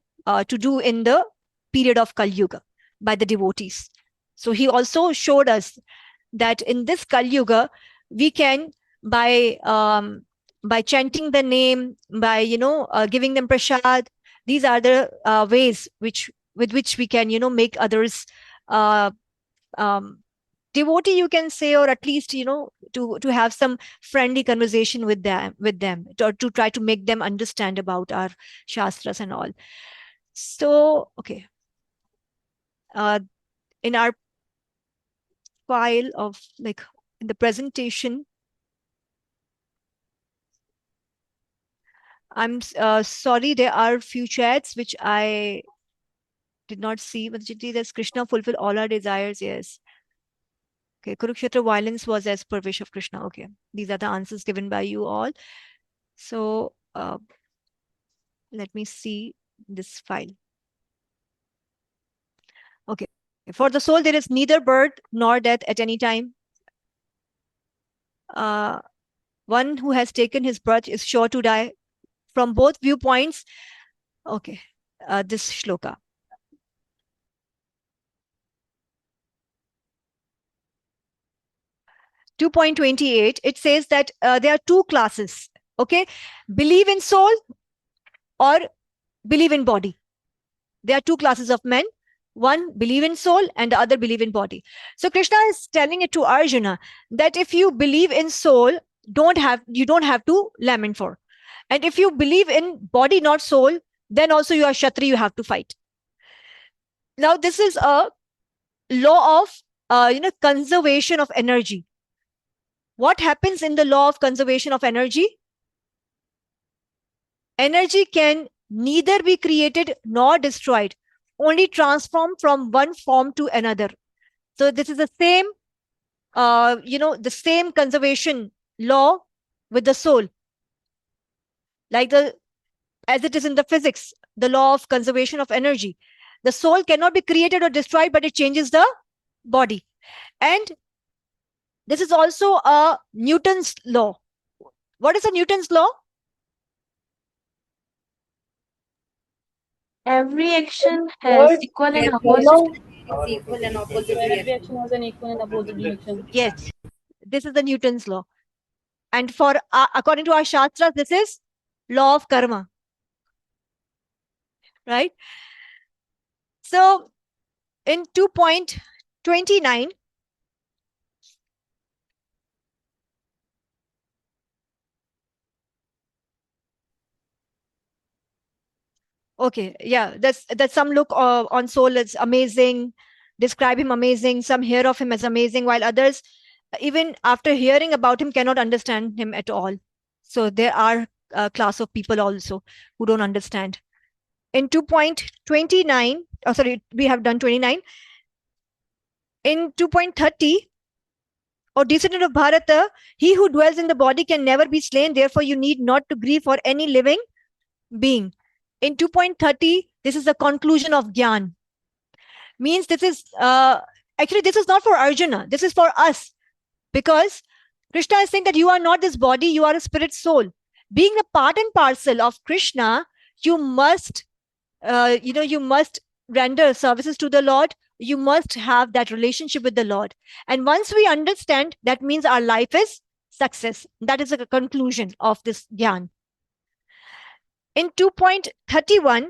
do in the period of Kali Yuga by the devotees. So he also showed us that in this Kali Yuga, we can, by chanting the name, by giving them prasad, these are the ways with which we can make others devotee, you can say, or at least to have some friendly conversation with them to try to make them understand about our shastras and all. So okay, in our file of, like, in the presentation, I'm sorry, there are few chats which I did not see. But there's Krishna fulfill all our desires. Yes. Okay, Kurukshetra violence was as per wish of Krishna. Okay, these are the answers given by you all. So let me see this file. Okay, for the soul, there is neither birth nor death at any time. One who has taken his birth is sure to die. From both viewpoints, okay, this shloka. Two 2.28, it says that there are two classes, okay? Believe in soul or believe in body. There are two classes of men. One believe in soul and the other believe in body. So Krishna is telling it to Arjuna that if you believe in soul, you don't have to lament for. And if you believe in body, not soul, then also you are Kshatri, you have to fight. Now, this is a law of conservation of energy. What happens in the law of conservation of energy? Energy can neither be created nor destroyed, only transformed from one form to another. So this is the same, the same conservation law with the soul. Like the as it is in the physics, the law of conservation of energy. The soul cannot be created or destroyed, but it changes the body. And this is also a Newton's law. What is a Newton's law? Every action has What? equal and Every opposite. No. action is equal and opposite Where every reaction. action has an equal and opposite reaction. Yes, this is the Newton's law. And for according to our Shastras, this is law of karma, right? So in 2.29, okay, yeah, that's some look on soul is amazing, describe him amazing, some hear of him as amazing, while others, even after hearing about him, cannot understand him at all. So there are a class of people also who don't understand. In 2.29, oh sorry, we have done 29. In 2.30, O descendant of Bharata, he who dwells in the body can never be slain, therefore you need not to grieve for any living being. In 2.30, this is the conclusion of Gyan. Means this is, actually this is not for Arjuna, this is for us. Because Krishna is saying that you are not this body, you are a spirit soul. Being a part and parcel of Krishna, you must, you must render services to the Lord. You must have that relationship with the Lord. And once we understand, that means our life is success. That is a conclusion of this Gyan. In 2.31,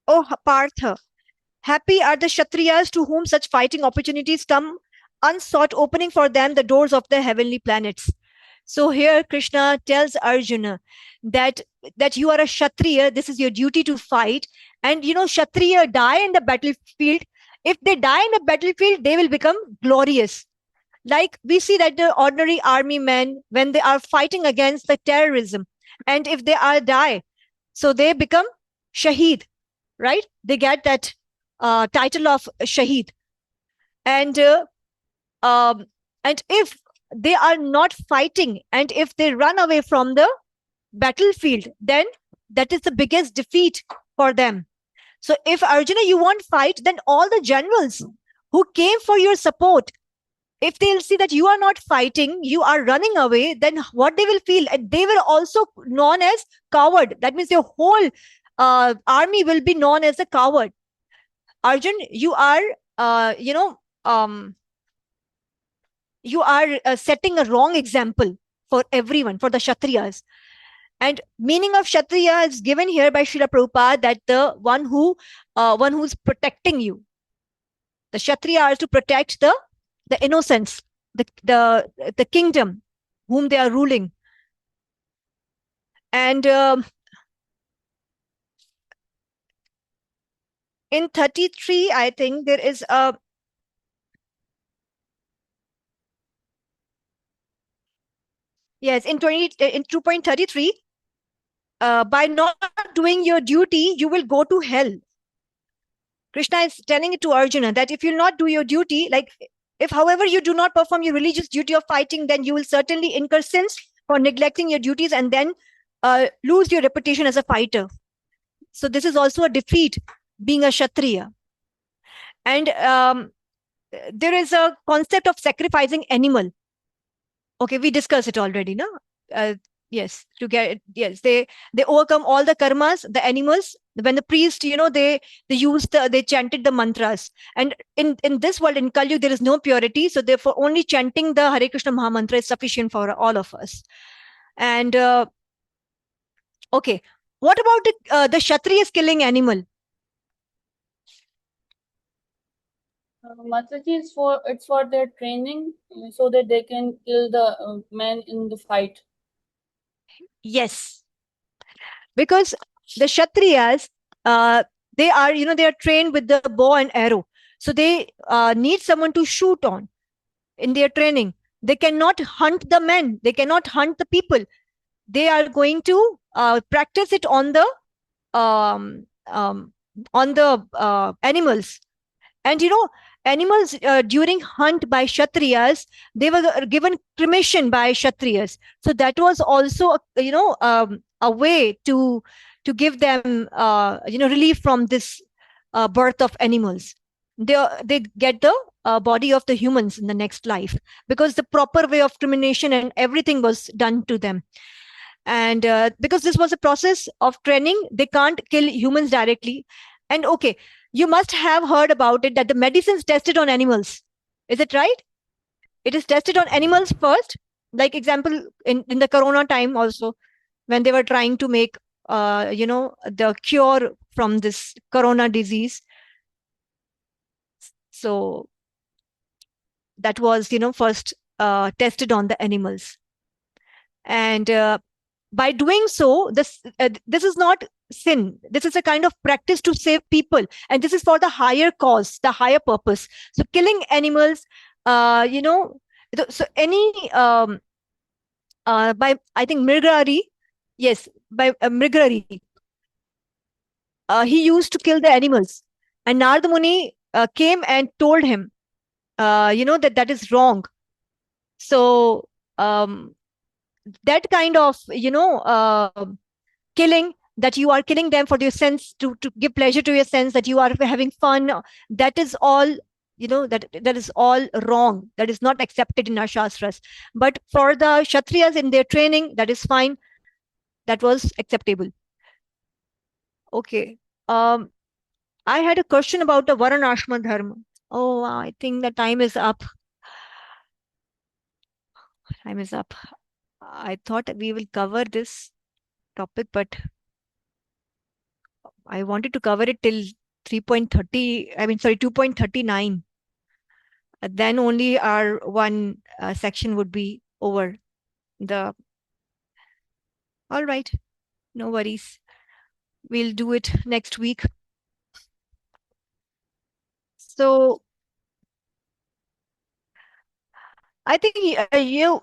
O Partha, happy are the Kshatriyas to whom such fighting opportunities come unsought, opening for them the doors of the heavenly planets. So here Krishna tells Arjuna that you are a Kshatriya, this is your duty to fight. And Kshatriya die in the battlefield. If they die in the battlefield, they will become glorious. Like we see that the ordinary army men, when they are fighting against the terrorism, and if they are die, so they become Shaheed, right? They get that title of Shaheed. And and if they are not fighting, and if they run away from the battlefield, then that is the biggest defeat for them. So if Arjuna, you won't fight, then all the generals who came for your support, if they'll see that you are not fighting, you are running away, then what they will feel, and they will also known as coward. That means your whole army will be known as a coward. Arjun, you are you are setting a wrong example for everyone, for the Kshatriyas. And meaning of Kshatriya is given here by Srila Prabhupada, that the one who's protecting you. The Kshatriya are to protect the innocents, the kingdom whom they are ruling. And in 33, I think there is a yes, in 2.33, by not doing your duty, you will go to hell. Krishna is telling it to Arjuna that if you'll not do your duty, like if however you do not perform your religious duty of fighting, then you will certainly incur sins for neglecting your duties, and then lose your reputation as a fighter. So this is also a defeat, being a Kshatriya. And there is a concept of sacrificing animal. Okay, we discussed it already, no? Yes, to get, yes, they overcome all the karmas, the animals. When the priest, they chanted the mantras. And in this world, in Kali Yuga, there is no purity, so therefore only chanting the Hare Krishna Maha Mantra is sufficient for all of us. And okay, what about the Kshatriyas killing animal? Mataji is for their training, so that they can kill the men in the fight. Yes, because the Kshatriyas, they are trained with the bow and arrow, so they need someone to shoot on in their training. They cannot hunt the men, they cannot hunt the people. They are going to practice it on the animals. And animals during hunt by Kshatriyas, they were given cremation by Kshatriyas. So that was also, a way to give them, relief from this birth of animals. They get the body of the humans in the next life, because the proper way of cremation and everything was done to them. And because this was a process of training, they can't kill humans directly. And okay, you must have heard about it, that the medicines tested on animals, is it right? It is tested on animals first. Like example, in the corona time also, when they were trying to make the cure from this corona disease. So that was, first tested on the animals. And by doing so, this is not sin. This is a kind of practice to save people, and this is for the higher cause, the higher purpose. So killing animals, uh, you know so any by, I think, Mrigarari, yes, by Mrigarari, he used to kill the animals, and Narada Muni came and told him, that is wrong. So um, that kind of, killing, that you are killing them for your sense, to give pleasure to your sense, that you are having fun, that is all, that is all wrong. That is not accepted in our shastras. But for the Kshatriyas in their training, that is fine. That was acceptable. Okay. I had a question about the Varanashma dharma. Oh, I think the time is up. Time is up. I thought we will cover this topic, but I wanted to cover it till 3.30, I mean, sorry, 2.39. Then only our one section would be over. All right, no worries. We'll do it next week. So I think you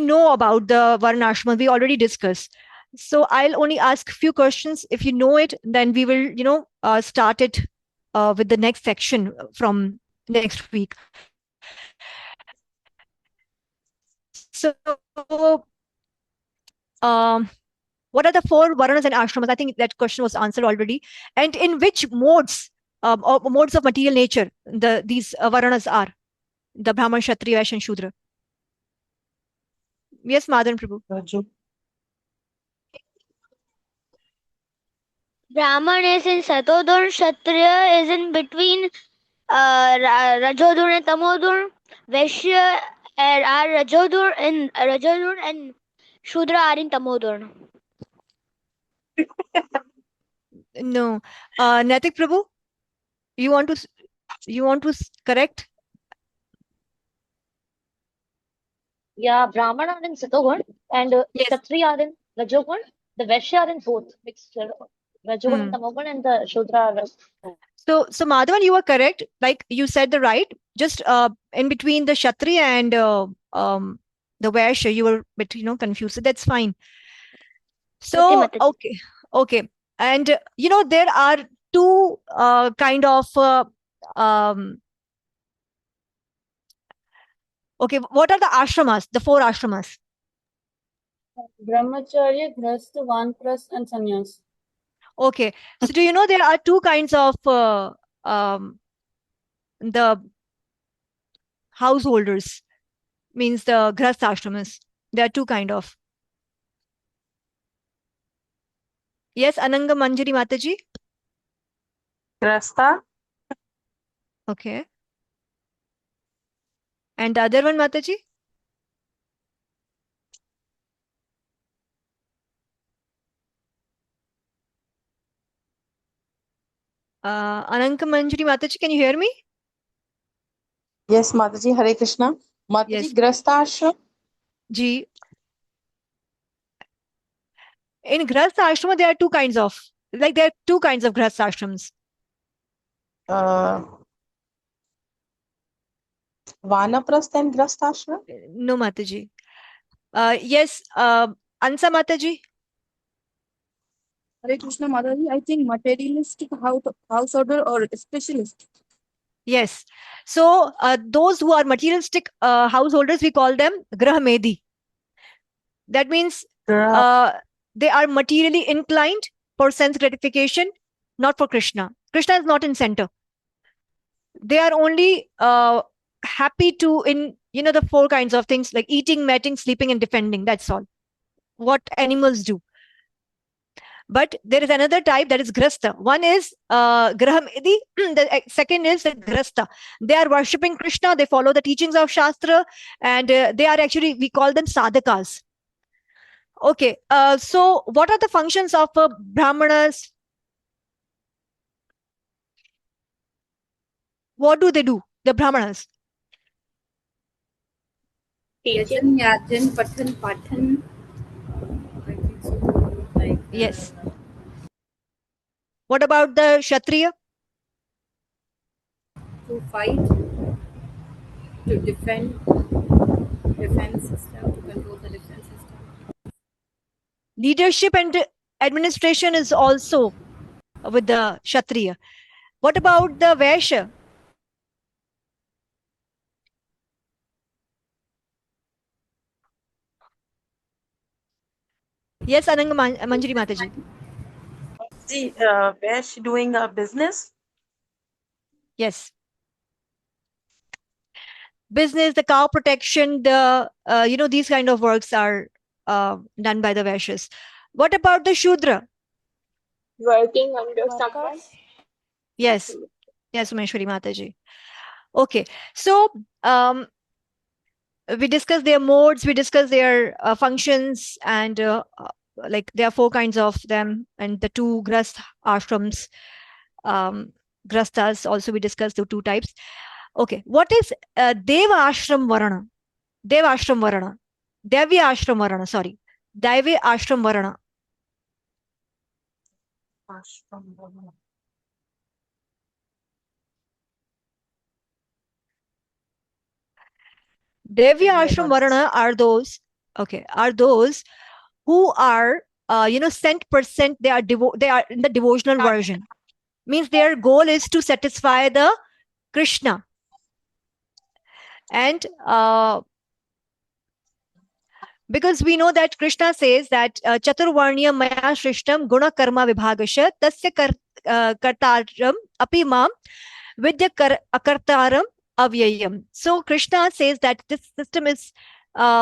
know about the Varanashma. We already discussed. So I'll only ask few questions. If you know it, then we will, start it with the next section from next week. So, what are the 4 Varanas and ashramas? I think that question was answered already. And in which modes, or modes of material nature, these Varanas are? The Brahman, Kshatriya, Vaishya, and Shudra. Yes, Madan Prabhu. Brahman is in Satodurn, Kshatriya is in between Rajodurn and Tamodurn, Vaishya are Rajodurn and Shudra are in Tamodurn. No. Natik Prabhu, you want to correct? Yeah, Brahman are in Satogun and Yes. Kshatriya are in Rajogun. The Vaishya are in both mixture. Rajogun and Tamogun, and the Shudra are. So Madhavan, you are correct. Like you said the right. Just in between the Kshatriya and the Vaishya, you were a bit, confused. So that's fine. So okay. And there are 2 kind of okay, what are the ashramas, the 4 ashramas? Brahmacharya, Grahastha, Vanprastha, and Sannyas. Okay. So do you know there are 2 kinds of the householders, means the grahastha ashramas. There are 2 kind of. Yes, Ananga Manjari Mataji. Grasta. Okay. And the other one, Mataji? Ananga Manjari Mataji, can you hear me? Yes, Mataji, Hare Krishna. Mataji, Yes. Grasta Ashram. Ji. In Grahastha Ashrama, there are 2 kinds of, like there are 2 kinds of Grahastha Ashrams. Vanaprastha and Grasta Ashram? No, Mataji. Yes, Ansa Mataji. Hare Krishna, Mataji. I think materialistic householder or specialist. Yes. So those who are materialistic householders, we call them grahamedi. That means they are materially inclined for sense gratification, not for Krishna. Krishna is not in center. They are only happy to in the four kinds of things like eating, mating, sleeping, and defending. That's all. What animals do. But there is another type, that is grasta. One is grahamedi. The second is grasta. They are worshipping Krishna. They follow the teachings of Shastra, and they are actually, we call them sadhakas. Okay. So what are the functions of brahmanas? What do they do, the brahmanas? Yajan, Yajan, Patan, Patan. I think so. Like Yes. What about the kshatriya? to fight, to defend, defense system, to control the defense system. Leadership and administration is also with the kshatriya. What about the vaishya? Yes, Ananga Manjari Mataji. See, where she doing a business? Yes. Business, the cow protection, the these kind of works are done by the vaishyas. What about the shudra? Working under someone. Workers. Yes. Yes, Umeshwari Mataji. Okay. So we discuss their modes, we discuss their functions, and like there are four kinds of them, and the two grast ashrams, grastas also we discussed the two types. Okay, what is deva ashram varana? Deva ashram varana. Devi ashram varana, sorry. Devi ashram varana. Devi ashram varana are those, okay, are those who are 100%, they are in the devotional version. Means their goal is to satisfy the Krishna. And because we know that Krishna says that Chaturvarnya maya shrishtam guna karma vibhagasha tasya kartaram api mam vidya akartaram avyayam. So Krishna says that this system is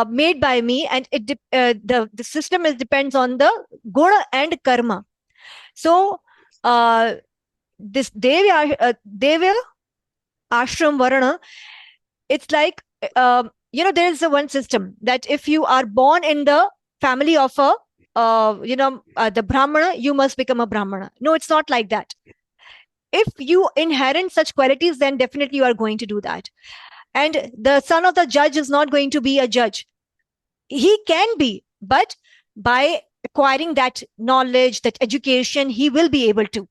made by me, and the system depends on the guna and karma. So this Devi ashram varana, it's like there is a one system that if you are born in the family of a the brahmana, you must become a brahmana. No, it's not like that. If you inherit such qualities, then definitely you are going to do that. And the son of the judge is not going to be a judge. He can be, but by acquiring that knowledge, that education, he will be able to.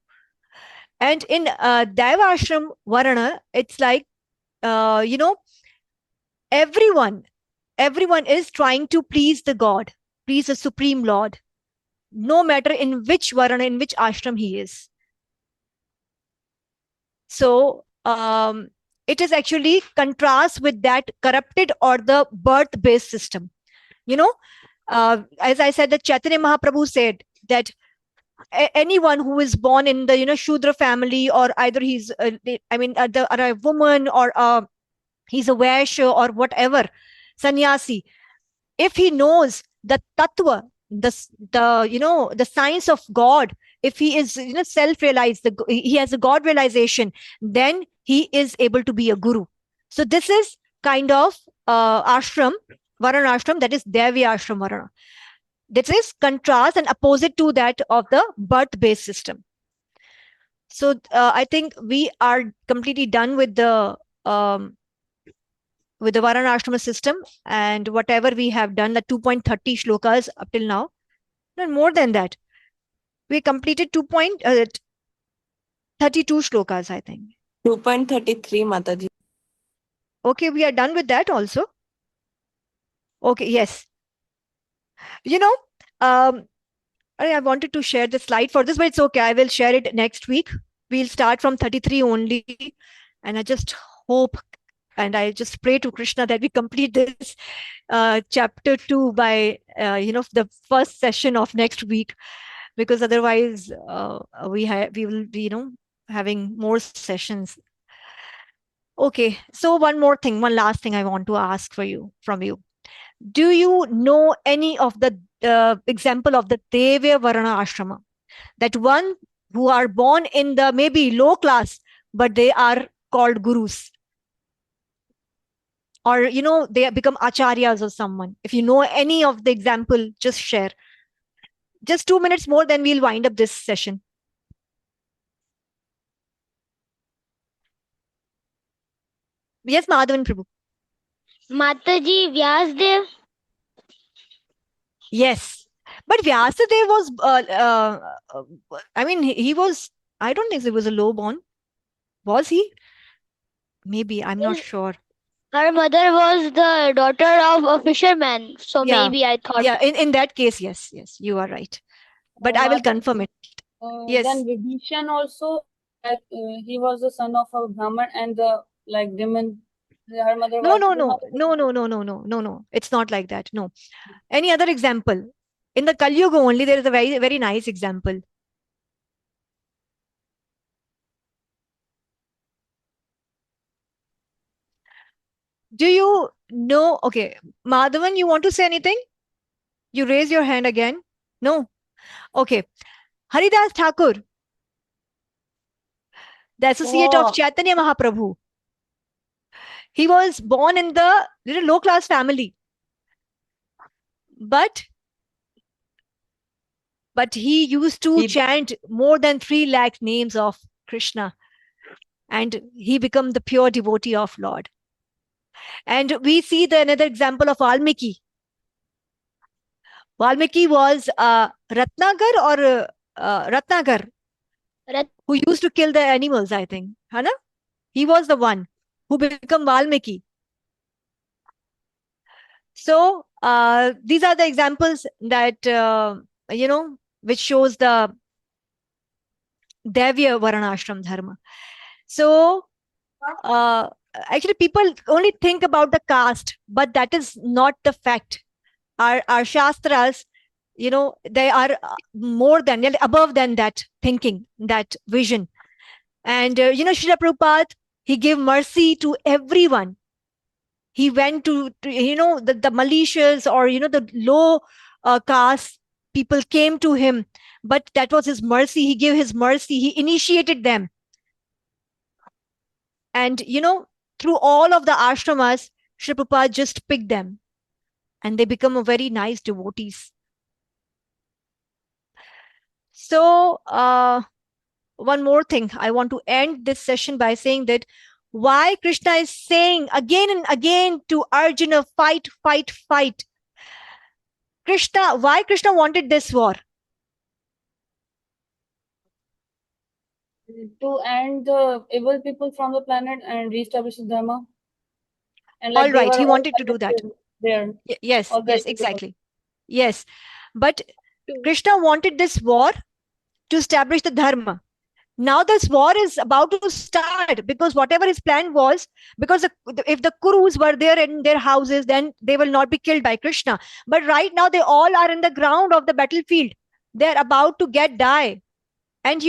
And in Daiva Ashram Varana, it's like everyone is trying to please the God, please the Supreme Lord, no matter in which Varana, in which ashram he is. So it is actually contrast with that corrupted or the birth-based system. As I said, that Chaitanya Mahaprabhu said that anyone who is born in the Shudra family, or either he's or a woman, or he's a Vaishya or whatever, sannyasi, if he knows the tattva, the science of God, if he is self-realized, he has a God realization, then he is able to be a guru. So this is kind of ashram, varana ashram, that is Devi ashram varana. This is contrast and opposite to that of the birth-based system. So I think we are completely done with the Varana Ashrama system, and whatever we have done, the 2.30 shlokas up till now, not more than that. We completed 2.32 shlokas, I think. 2.33, Mataji. Okay, we are done with that also. Okay, yes. I wanted to share the slide for this, but it's okay. I will share it next week. We'll start from 33 only. And I just hope and I just pray to Krishna that we complete this chapter 2 by the first session of next week, because otherwise we will be having more sessions. Okay, so one last thing I want to ask from you. Do you know any of the example of the Devya Varana ashrama, that one who are born in the maybe low class but they are called gurus, or they become acharyas or someone? If you know any of the example, just share. Just 2 minutes more, then we'll wind up this session. Yes, Madhavan Prabhu. Mataji, Vyasdev. Yes, but Vyasadev was I mean he was, I don't think he was a low born, was he? Maybe, I'm not sure. Her mother was the daughter of a fisherman, so Yeah, maybe I thought. yeah, in that case, yes, you are right, but I will confirm it. Yes. Then Vibhishan also, like he was the son of a Brahman, and the like women, her mother No, was no, no, no, no, no, no, no, no, no. It's not like that. No. Any other example? In the Kali Yuga only, there is a very, very nice example. Do you know? Okay, Madhavan, you want to say anything? You raise your hand again. No. Okay. Haridas Thakur, the associate of Oh, Chaitanya Mahaprabhu. He was born in the little low class family, but he used to he chant more than 3 lakh names of Krishna, and he became the pure devotee of Lord. And we see another example of Valmiki. Valmiki was Ratnagar or Ratnagar, who used to kill the animals, I think. Hana? He was the one who became Valmiki. So these are the examples that, which shows the Devya Varanashram Dharma. So actually people only think about the caste, but that is not the fact. Our Shastras, they are more than, above than that thinking, that vision. And, Srila Prabhupada, he gave mercy to everyone. He went to the malicious, or, the low caste people came to him, but that was his mercy. He gave his mercy. He initiated them. And, through all of the ashramas, Srila Prabhupada just picked them, and they become a very nice devotees. So, one more thing. I want to end this session by saying that why Krishna is saying again and again to Arjuna, fight, fight, fight. Why Krishna wanted this war? to end the evil people from the planet and reestablish the dharma. And All like they right, were he all wanted to do that. there. Yes, All yes, the exactly. Yes, but Krishna wanted this war to establish the dharma. Now this war is about to start, because whatever his plan was, because if the Kurus were there in their houses, then they will not be killed by Krishna. But right now they all are in the ground of the battlefield. They're about to die. And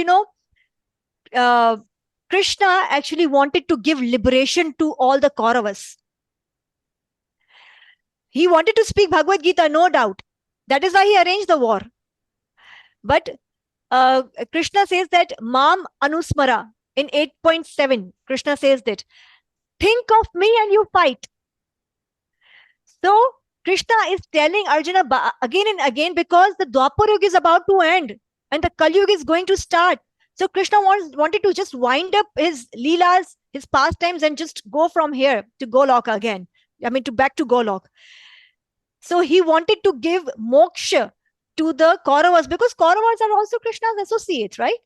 Krishna actually wanted to give liberation to all the Kauravas. He wanted to speak Bhagavad Gita, no doubt. That is why he arranged the war. But Krishna says that Mam Anusmara in 8.7, Krishna says that, think of me and you fight. So Krishna is telling Arjuna again and again, because the Dwapar Yuga is about to end and the Kali Yuga is going to start. So Krishna wanted to just wind up his Leelas, his pastimes, and just go from here to Goloka again. I mean, back to Golok. So he wanted to give moksha to the Kauravas, because Kauravas are also Krishna's associates, right?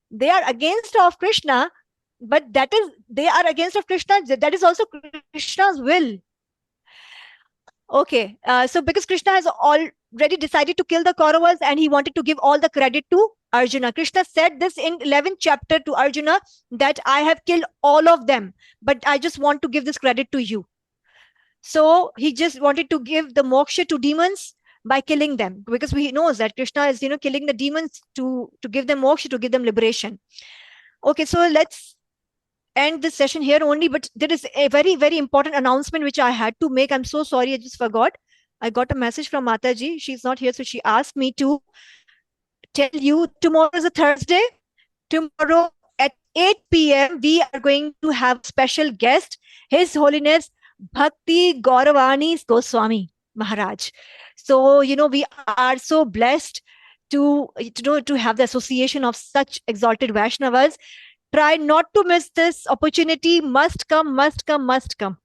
They are against of Krishna, but they are against of Krishna. That is also Krishna's will. Okay, so because Krishna has already decided to kill the Kauravas, and he wanted to give all the credit to Arjuna. Krishna said this in 11th chapter to Arjuna, that I have killed all of them, but I just want to give this credit to you. So he just wanted to give the moksha to demons by killing them, because we knows that Krishna is, killing the demons to give them moksha, to give them liberation. Okay, so let's end this session here only, but there is a very, very important announcement which I had to make. I'm so sorry, I just forgot. I got a message from Mataji. She's not here, so she asked me to tell you tomorrow is a Thursday. Tomorrow at 8 p.m., we are going to have a special guest, His Holiness Bhakti Gauravani Goswami Maharaj. So, we are so blessed to have the association of such exalted Vaishnavas. Try not to miss this opportunity. Must come, must come, must come.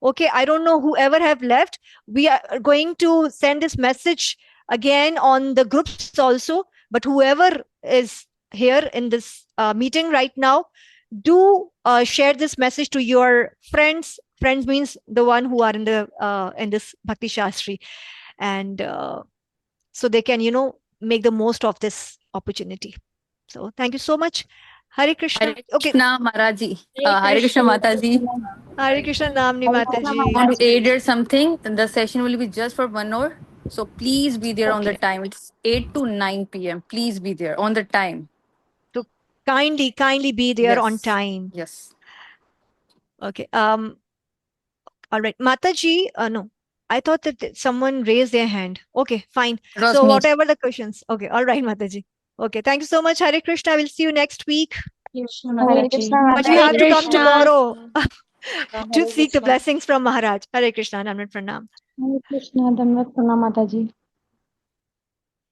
Okay, I don't know whoever have left. We are going to send this message again on the groups also. But whoever is here in this meeting right now, do share this message to your friends. Friends means the one who are in this Bhakti Sastri, and so they can make the most of this opportunity. So thank you so much. Hare Krishna. Hare Krishna, Maharaji. Hare Hare Krishna, Krishna. Mataji. Hare Krishna Namni Mataji. Want to aid or something? The session will be just for 1 hour. So please be there on the Okay. time. It's 8 to 9 p.m. Please be there on the time. To kindly be there on Yes. time. Yes. Okay. All right. Mataji, no. I thought that someone raised their hand. Okay, fine. It was So me. whatever the questions. Okay. All right, Mataji. Okay. Thank you so much. Hare Krishna. We'll see you next week. Hare Krishna, But you Hare have to Mataji. come Krishna. tomorrow to Hare seek the Krishna. blessings from Maharaj. Hare Krishna. Namaste Pranam. Hare Krishna, Dandavat Pranam Mataji.